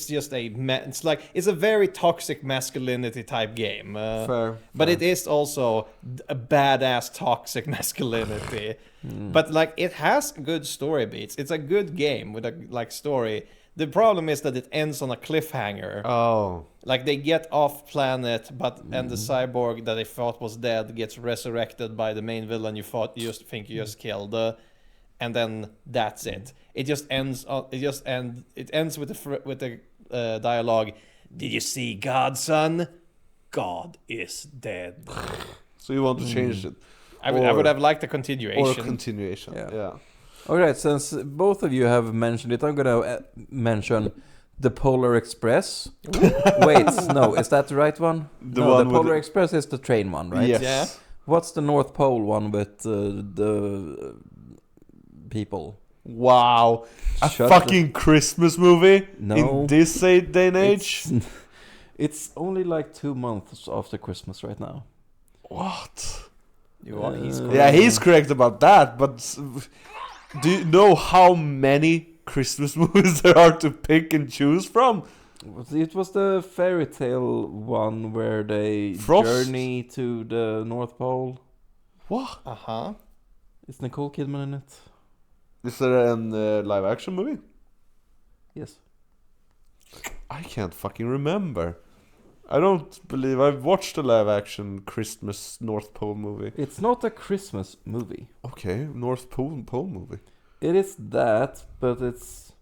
just it's a very toxic masculinity type game. Fair. But it is also a badass toxic masculinity. But like it has good story beats. It's a good game with a like story. The problem is that it ends on a cliffhanger. Oh. Like they get off planet, and the cyborg that they thought was dead gets resurrected by the main villain you think you just killed, and then that's it. It just ends. It ends with the dialogue. Did you see God, son? God is dead. So you want to change it? I would have liked a continuation. Or a continuation. Yeah. Yeah. Alright, since both of you have mentioned it, I'm gonna mention the Polar Express. Wait, no, is that the right one? The no, one the with Polar the- Express is the train one, right? Yes. Yeah. What's the North Pole one with the people? Wow. A Shut fucking Christmas movie No. in this day and age. It's only like 2 months after Christmas right now. What? He's correct. Yeah, he's correct about that, but do you know how many Christmas movies there are to pick and choose from? It was the fairy tale one where they Frost? journey to the North Pole. What? Uh-huh. Is Nicole Kidman in it? Is there an live action movie? Yes. I can't fucking remember. I don't believe I've watched a live action Christmas North Pole movie. It's not a Christmas movie. Okay, North Pole movie. It is that, but it's...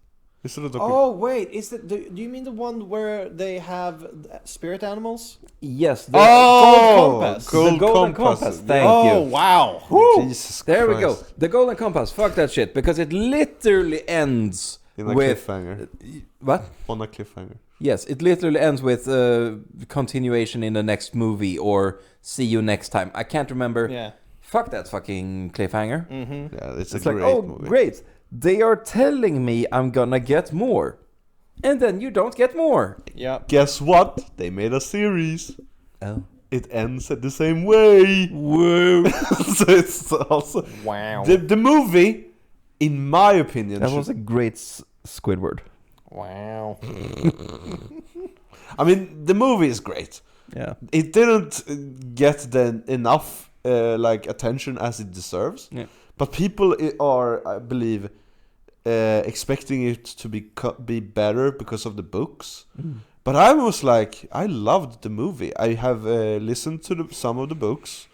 Is it a Oh wait, is it? Do you mean the one where they have spirit animals? Yes, the Gold Compass. The Golden Compass, thank Oh you. wow! Jesus There Christ. we go. The Golden Compass. Fuck that shit, because it literally ends In a with... cliffhanger. What? On a cliffhanger. Yes, it literally ends with continuation in the next movie or see you next time. I can't remember. Yeah. Fuck that fucking cliffhanger. Mm-hmm. Yeah, it's a It's like, great oh, movie. great. They are telling me I'm gonna get more. And then you don't get more. Yeah. Guess what? They made a series. Oh. It ends at the same way. Whoa. So it's also Wow. the movie, in my opinion, That was a great Squidward. Wow. I mean, the movie is great. Yeah. It didn't get the enough like attention as it deserves. Yeah. But people are, I believe, expecting it to be better because of the books. Mm. But I was like, I loved the movie. I have listened to some of the books,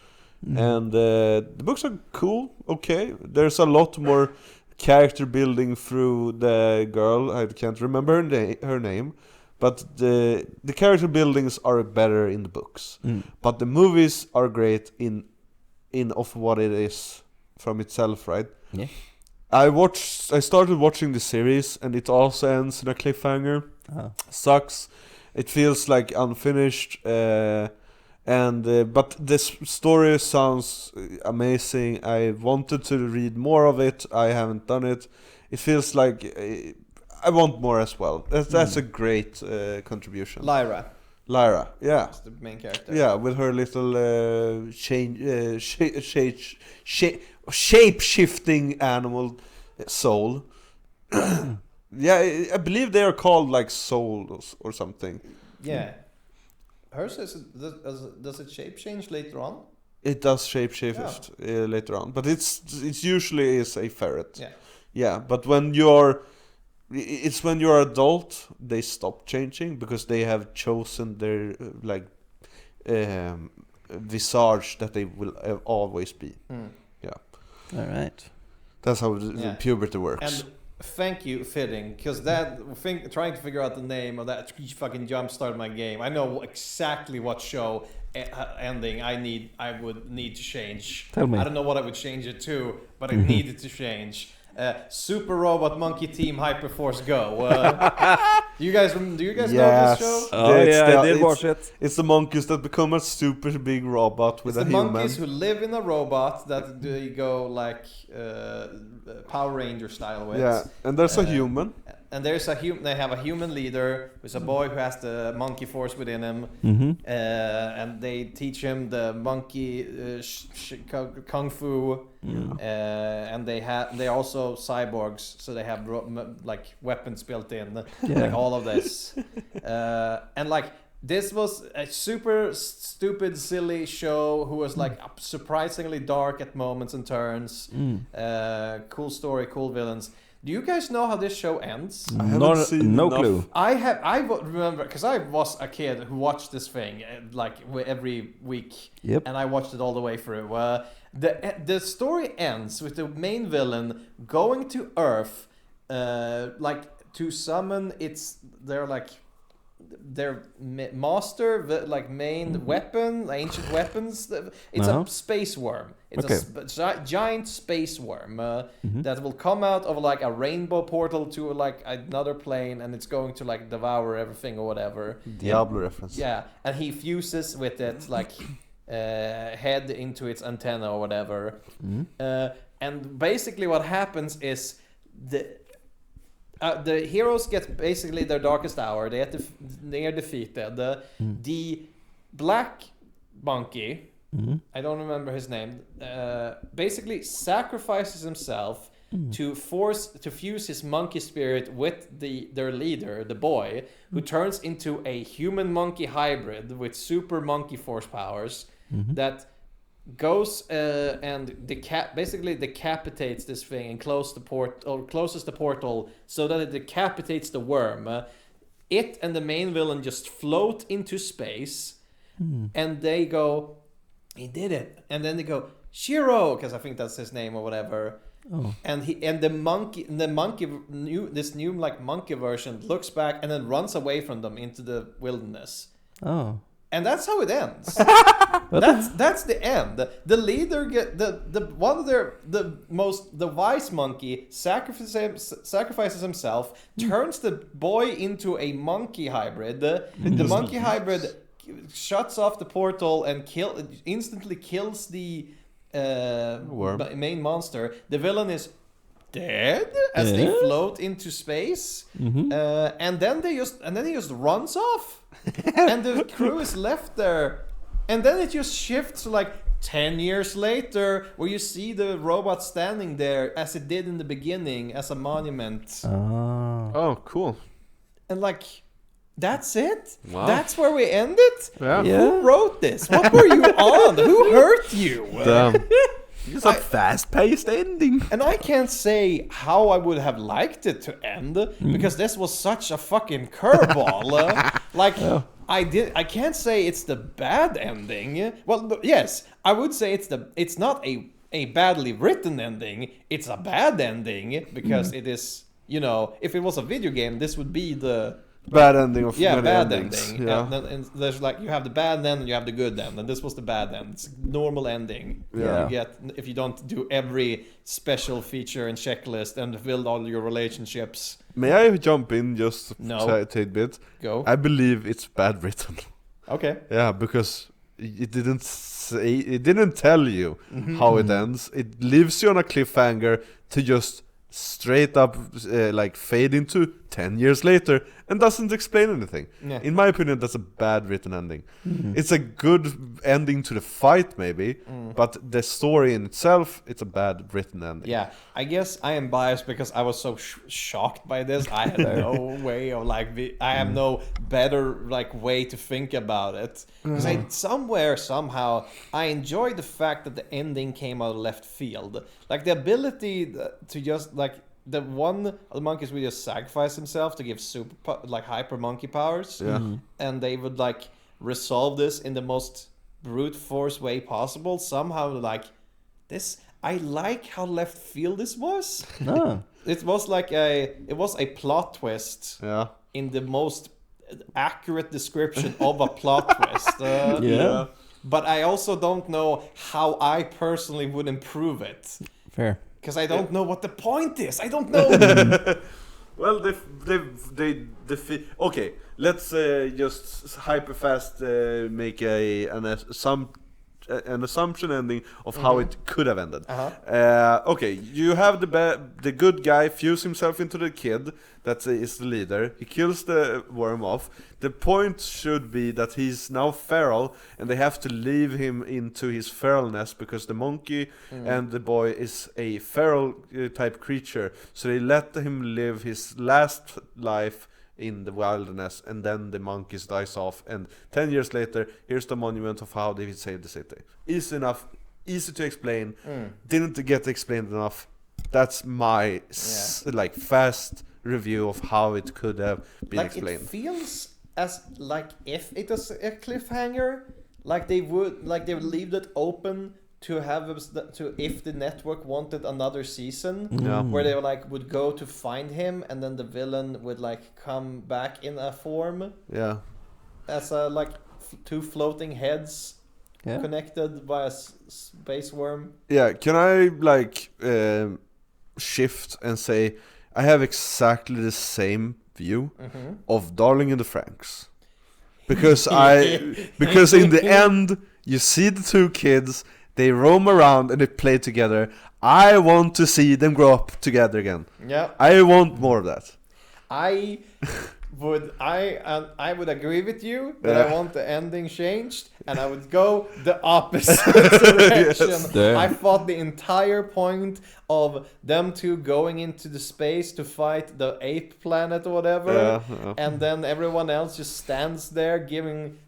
and the books are cool. Okay, there's a lot more character building through the girl. I can't remember her name, but the character buildings are better in the books. Mm. But the movies are great in of what it is from itself, right? Yeah. I started watching the series, and it also ends in a cliffhanger. Sucks. It feels like unfinished, but the story sounds amazing. I wanted to read more of it. I haven't done it. It feels like I want more as well. That's a great contribution. Lyra Lyra, yeah. is the main character. Yeah, with her little shape-shifting animal soul. Yeah, I believe they are called like souls or something. Yeah. Hers does it shape change later on? It does shape-shift later on, but it's usually is a ferret. Yeah. Yeah, but when you're adult, they stop changing because they have chosen their visage that they will always be. Mm. Yeah, All right. that's how the puberty works. And thank you, fitting, because trying to figure out the name of that fucking jumpstarted my game. I know exactly what show ending I would need to change. Tell me. I don't know what I would change it to, but it needed to change. Super Robot Monkey Team Hyperforce Go. Do you guys know this show? Oh yeah, I did watch it. It's the monkeys that become a super big robot with It's a the human. monkeys who live in a robot that they go like Power Ranger style with. Yeah, and there's a human. And there's they have a human leader who's a boy who has the monkey force within him, and they teach him the monkey kung fu, and they're also cyborgs, so they have like weapons built in, like all of this, and like this was a super stupid, silly show who was like surprisingly dark at moments and turns, cool story, cool villains. Do you guys know how this show ends? I haven't seen no enough. clue. I remember because I was a kid who watched this thing like every week, and I watched it all the way through. The story ends with the main villain going to Earth, like to summon their master, like main weapon, ancient weapons. It's a space worm. It's a giant space worm that will come out of like a rainbow portal to like another plane, and it's going to like devour everything or whatever. Diablo reference. Yeah, and he fuses with it like head into its antenna or whatever. And basically what happens is the heroes get basically their darkest hour. They are defeated. The black monkey, I don't remember his name, basically sacrifices himself to fuse his monkey spirit with their leader, the boy, who turns into a human monkey hybrid with super monkey force powers that goes and basically decapitates this thing and closes the portal so that it decapitates the worm. It and the main villain just float into space, and they go, "He did it!" And then they go, "Shiro," because I think that's his name or whatever. Oh. And this new like monkey version looks back and then runs away from them into the wilderness. Oh. And that's how it ends. That's the end. The leader the wise monkey sacrifices himself, turns the boy into a monkey hybrid. The monkey hybrid shuts off the portal and instantly kills the main monster. The villain is dead as they float into space, and then he just runs off. And the crew is left there, and then it just shifts to like 10 years later, where you see the robot standing there as it did in the beginning as a monument. Oh, cool. And like, that's it. Wow. That's where we end it. Yeah. Who wrote this? What were you on? Who hurt you? Damn. It's a fast-paced ending. And I can't say how I would have liked it to end, because this was such a fucking curveball. I can't say it's the bad ending. Well, yes, I would say it's not a badly written ending. It's a bad ending because it is, if it was a video game, this would be the bad ending of many bad endings. ending. Yeah. And there's like, you have the bad end and you have the good end, and this was the bad end. It's normal ending. Yeah. You get if you don't do every special feature and checklist and build all your relationships. May I jump in just No. a tidbit? Go. I believe it's bad written. Okay. Yeah, because it didn't tell you how it ends. It leaves you on a cliffhanger to just straight up fade into 10 years later and doesn't explain anything. Yeah. In my opinion, that's a bad written ending. It's a good ending to the fight maybe, but the story in itself, it's a bad written ending. Yeah, I guess I am biased because I was so shocked by this. I had no way of I have no better way to think about it. Because somehow I enjoyed the fact that the ending came out of left field. Like the ability to just the one of the monkeys would just sacrifice himself to give hyper monkey powers. Yeah. And they would resolve this in the most brute force way possible. Somehow this, I like how left field this was. No. It was a plot twist. Yeah. In the most accurate description of a plot twist. Yeah. But I also don't know how I personally would improve it. Fair. Because I don't know what the point is. I don't know. Well, they defeat. Okay, let's just hyper fast make an assumption ending of how it could have ended. Okay, you have the good guy fuse himself into the kid that is the leader. He kills the worm off. The point should be that he's now feral, and they have to leave him into his feralness because the monkey and the boy is a feral type creature. So they let him live his last life in the wilderness, and then the monkeys dies off, and 10 years later here's the monument of how they saved the city. Easy enough, easy to explain. Didn't get explained enough. That's my fast review of how it could have been explained. It feels as if it was a cliffhanger, they would leave it open to if the network wanted another season, where they would go to find him, and then the villain would come back in a form, as a two floating heads connected by a space worm. Yeah, can I shift and say I have exactly the same view of Darling in the Franxx, because because in the end you see the two kids. They roam around and they play together. I want to see them grow up together again. Yeah. I want more of that. I would agree with you that I want the ending changed, and I would go the opposite direction. Yes. Damn. I thought the entire point of them two going into the space to fight the ape planet or whatever, Yeah. and then everyone else just stands there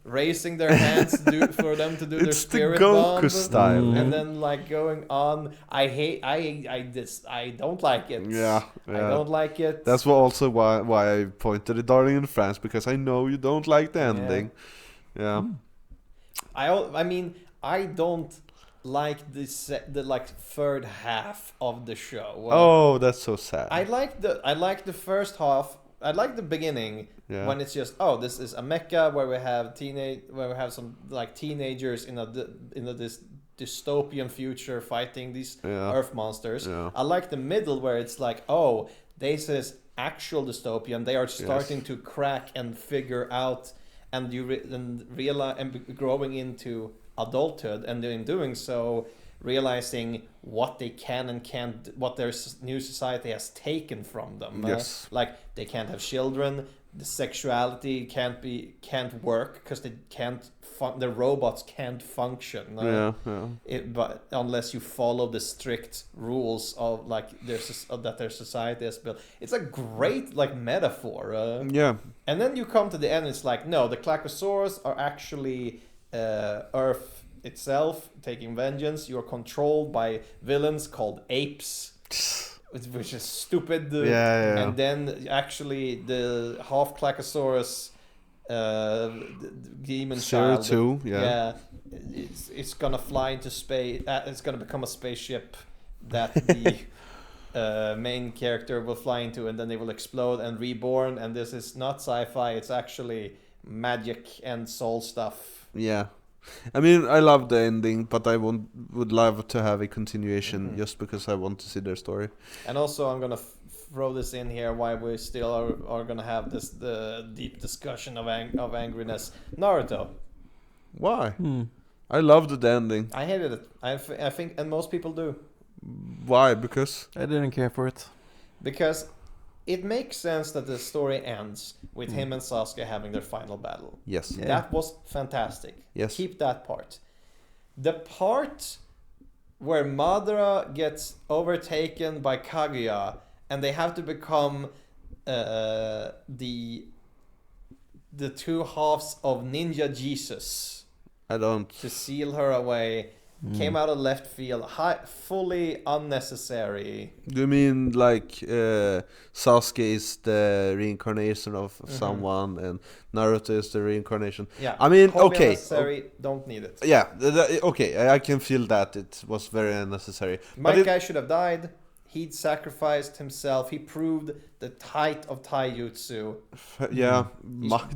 raising their hands for them to do their It's the spirit Goku bomb, style. and then like going on. I don't like it. Yeah. I don't like it. That's also why I pointed at Darling in France, because I know you don't like the ending. Yeah. I mean, I don't like the like third half of the show. Oh, that's so sad. I like the first half. I like the beginning Yeah. when it's just, oh, this is a mecha where we have some like teenagers in this dystopian future fighting these earth monsters. Yeah. I like the middle where it's like, oh, this is actual dystopian. They are starting to crack and figure out, and realize and growing into adulthood, and in doing so realizing what they can and can't, what their new society has taken from them. Yes. Like they can't have children, the sexuality can't work because they can't the robots can't function. But unless you follow the strict rules of like their society has built. It's a great like metaphor. Yeah. And then you come to the end, it's like, no, the Clachosaurus are actually Earth itself taking vengeance. You're controlled by villains called apes, which is stupid. Yeah. And then actually the half Clachosaurus demon Zero child. two, yeah. It's gonna fly into space. It's gonna become a spaceship that the main character will fly into, and then they will explode and reborn. And this is not sci-fi. It's actually magic and soul stuff. Yeah. I mean, I love the ending, but I would love to have a continuation just because I want to see their story. And also, I'm gonna throw this in here why we still are gonna have the deep discussion of angriness. Naruto. Why? I loved the ending. I hated it. I think, and most people do, Why? Because I didn't care for it. because it makes sense that the story ends with him and Sasuke having their final battle. yes, Yeah. That was fantastic. Yes. Keep that part. The part where Madara gets overtaken by Kaguya and they have to become the two halves of Ninja Jesus I don't. to seal her away came out of left field, fully unnecessary. Do you mean like Sasuke is the reincarnation of someone and Naruto is the reincarnation? Yeah. I mean, Wholly okay. unnecessary, don't need it. Yeah, okay, I can feel that it was very unnecessary. My guy should have died. He'd sacrificed himself. He proved the height of taijutsu. Yeah,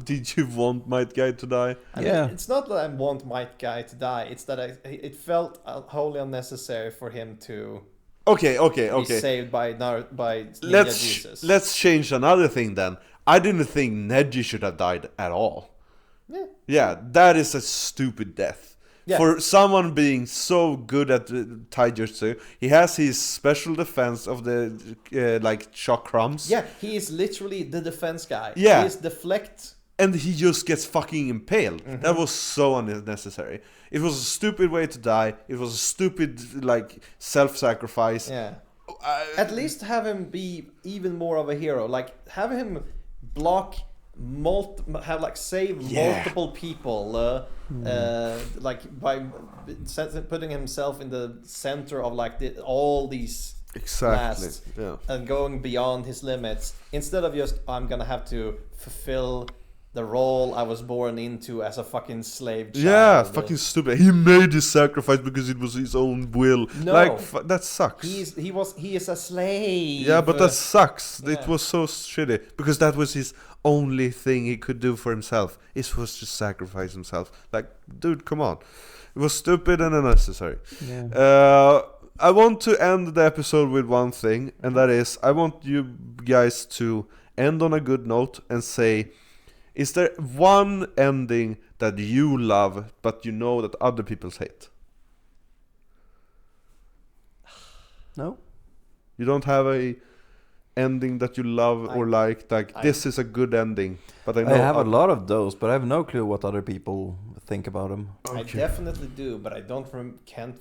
did you want Might Guy to die? I mean, it's not that I want my guy to die. It's that it felt wholly unnecessary for him to be saved by Ninja Jesus. Let's change another thing then. I didn't think Neji should have died at all. Yeah, that is a stupid death. Yeah. For someone being so good at taijutsu, he has his special defense of the like chakrams. Yeah, he is literally the defense guy. Yeah. He is deflect. And he just gets fucking impaled. That was so unnecessary. It was a stupid way to die. It was a stupid like self-sacrifice. Yeah. At least have him be even more of a hero. Like have him block save multiple people. Like by putting himself in the center of like all these blasts and going beyond his limits, instead of just I'm gonna have to fulfill the role I was born into as a fucking slave child. Yeah, fucking stupid. He made this sacrifice because it was his own will. No, like that sucks. He is a slave. Yeah, but that sucks. Yeah. It was so shitty because that was his only thing he could do for himself. It was just sacrifice himself. Like, dude, come on. It was stupid and unnecessary. Yeah. I want to end the episode with one thing, and that is I want you guys to end on a good note and say, is there one ending that you love but you know that other people hate? No. You don't have a ending that you love or like this is a good ending. But I know I have a lot of those, but I have no clue what other people think about them. I definitely do, but I can't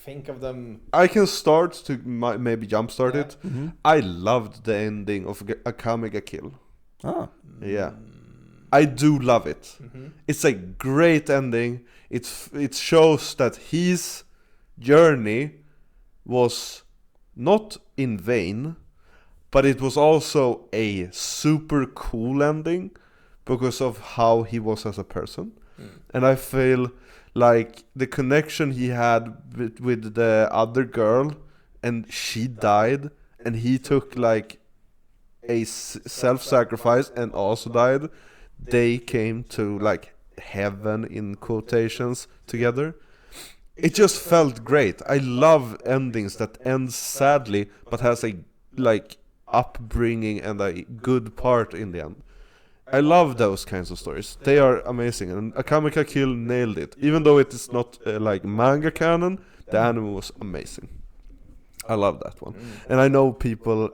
think of them. I can start to maybe jumpstart it. Mm-hmm. I loved the ending of Akame ga Kill. Ah. Yeah, I do love it. Mm-hmm. It's a great ending. It shows that his journey was not in vain, but it was also a super cool ending because of how he was as a person. And I feel like the connection he had with the other girl, and she died, and he took like a self-sacrifice and also died. They came to like heaven in quotations together. It just felt great. I love endings that end sadly but has a like upbringing and a good part in the end. I love those kinds of stories. They are amazing, and Akame ga Kill nailed it. Even though it is not like manga canon, the anime was amazing. I love that one, and I know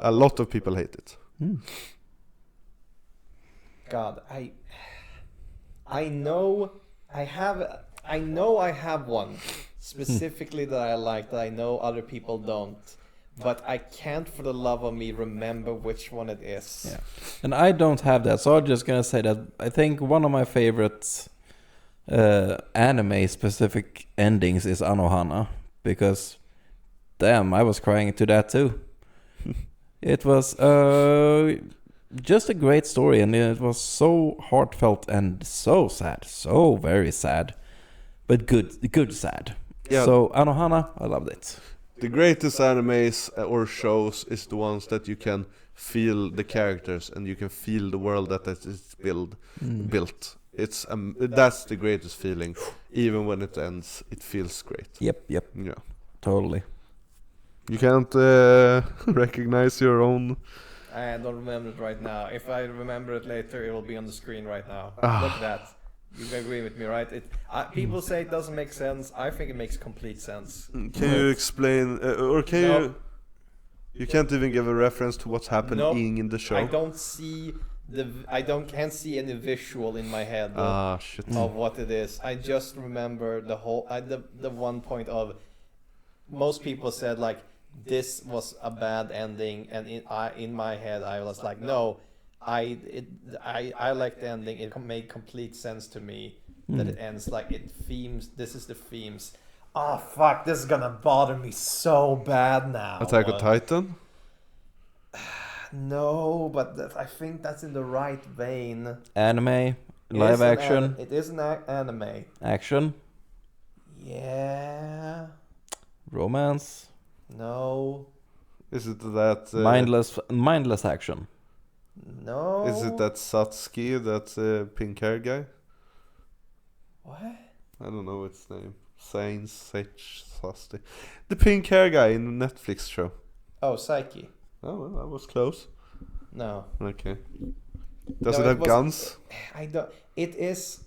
a lot of people hate it. God, I know I have one specifically that I like that I know other people don't, but I can't for the love of me remember which one it is. Yeah, and I don't have that, so I'm just gonna say that I think one of my favorite anime-specific endings is Anohana, because damn, I was crying to that too. It was just a great story, and it was so heartfelt and so sad, so very sad, but good sad. Yeah. So Anohana, I loved it. The greatest animes or shows is the ones that you can feel the characters and you can feel the world that is built. It's that's the greatest feeling. Even when it ends, it feels great. Yep, Yeah. totally. You can't recognize your own. I don't remember it right now. If I remember it later, it will be on the screen right now. Look at that. You agree with me, right? People say it doesn't make sense. I think it makes complete sense. Can you explain, or can you? You can't even give a reference to what's happening in the show. I don't see can't see any visual in my head Shit. of what it is. I just remember the whole the one point of most people said like this was a bad ending, and in my head I was like no. I like the ending. It made complete sense to me that it ends like this is the themes. Oh fuck, this is gonna bother me so bad now. Attack on Titan? No, but I think that's in the right vein. Anime, live action. It is an anime. Action, Yeah. romance, No. Is it that mindless action. No. Is it that Satsuki, that pink hair guy? What? I don't know its name. Sasti. The pink hair guy in the Netflix show. Oh, Psyche. Oh, well, I was close. No. Okay. Does No, it have guns? I don't. It is.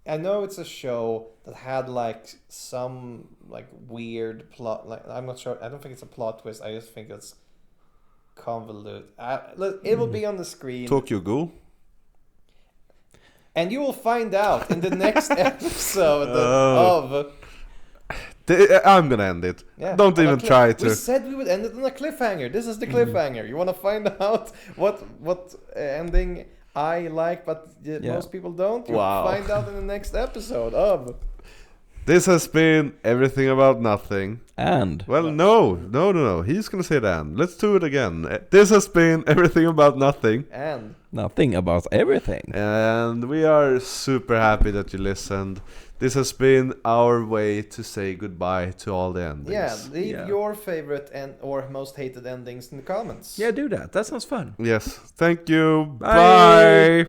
I know it's a show that had like some like weird plot. Like I'm not sure. I don't think it's a plot twist. I just think it's convoluted. It will be on the screen. Tokyo Ghoul? And you will find out in the next episode of. I'm gonna end it. Yeah, Don't even try to. We said we would end it on a cliffhanger. This is the cliffhanger. You want to find out what ending I like, but most people don't? You'll find out in the next episode of. This has been Everything About Nothing. And Well, no. He's gonna say it and. Let's do it again. This has been Everything About Nothing. And nothing about everything. And we are super happy that you listened. This has been our way to say goodbye to all the endings. yeah, leave your favorite or most hated endings in the comments. Yeah, do that. That sounds fun. Yes. Thank you. Bye. Bye.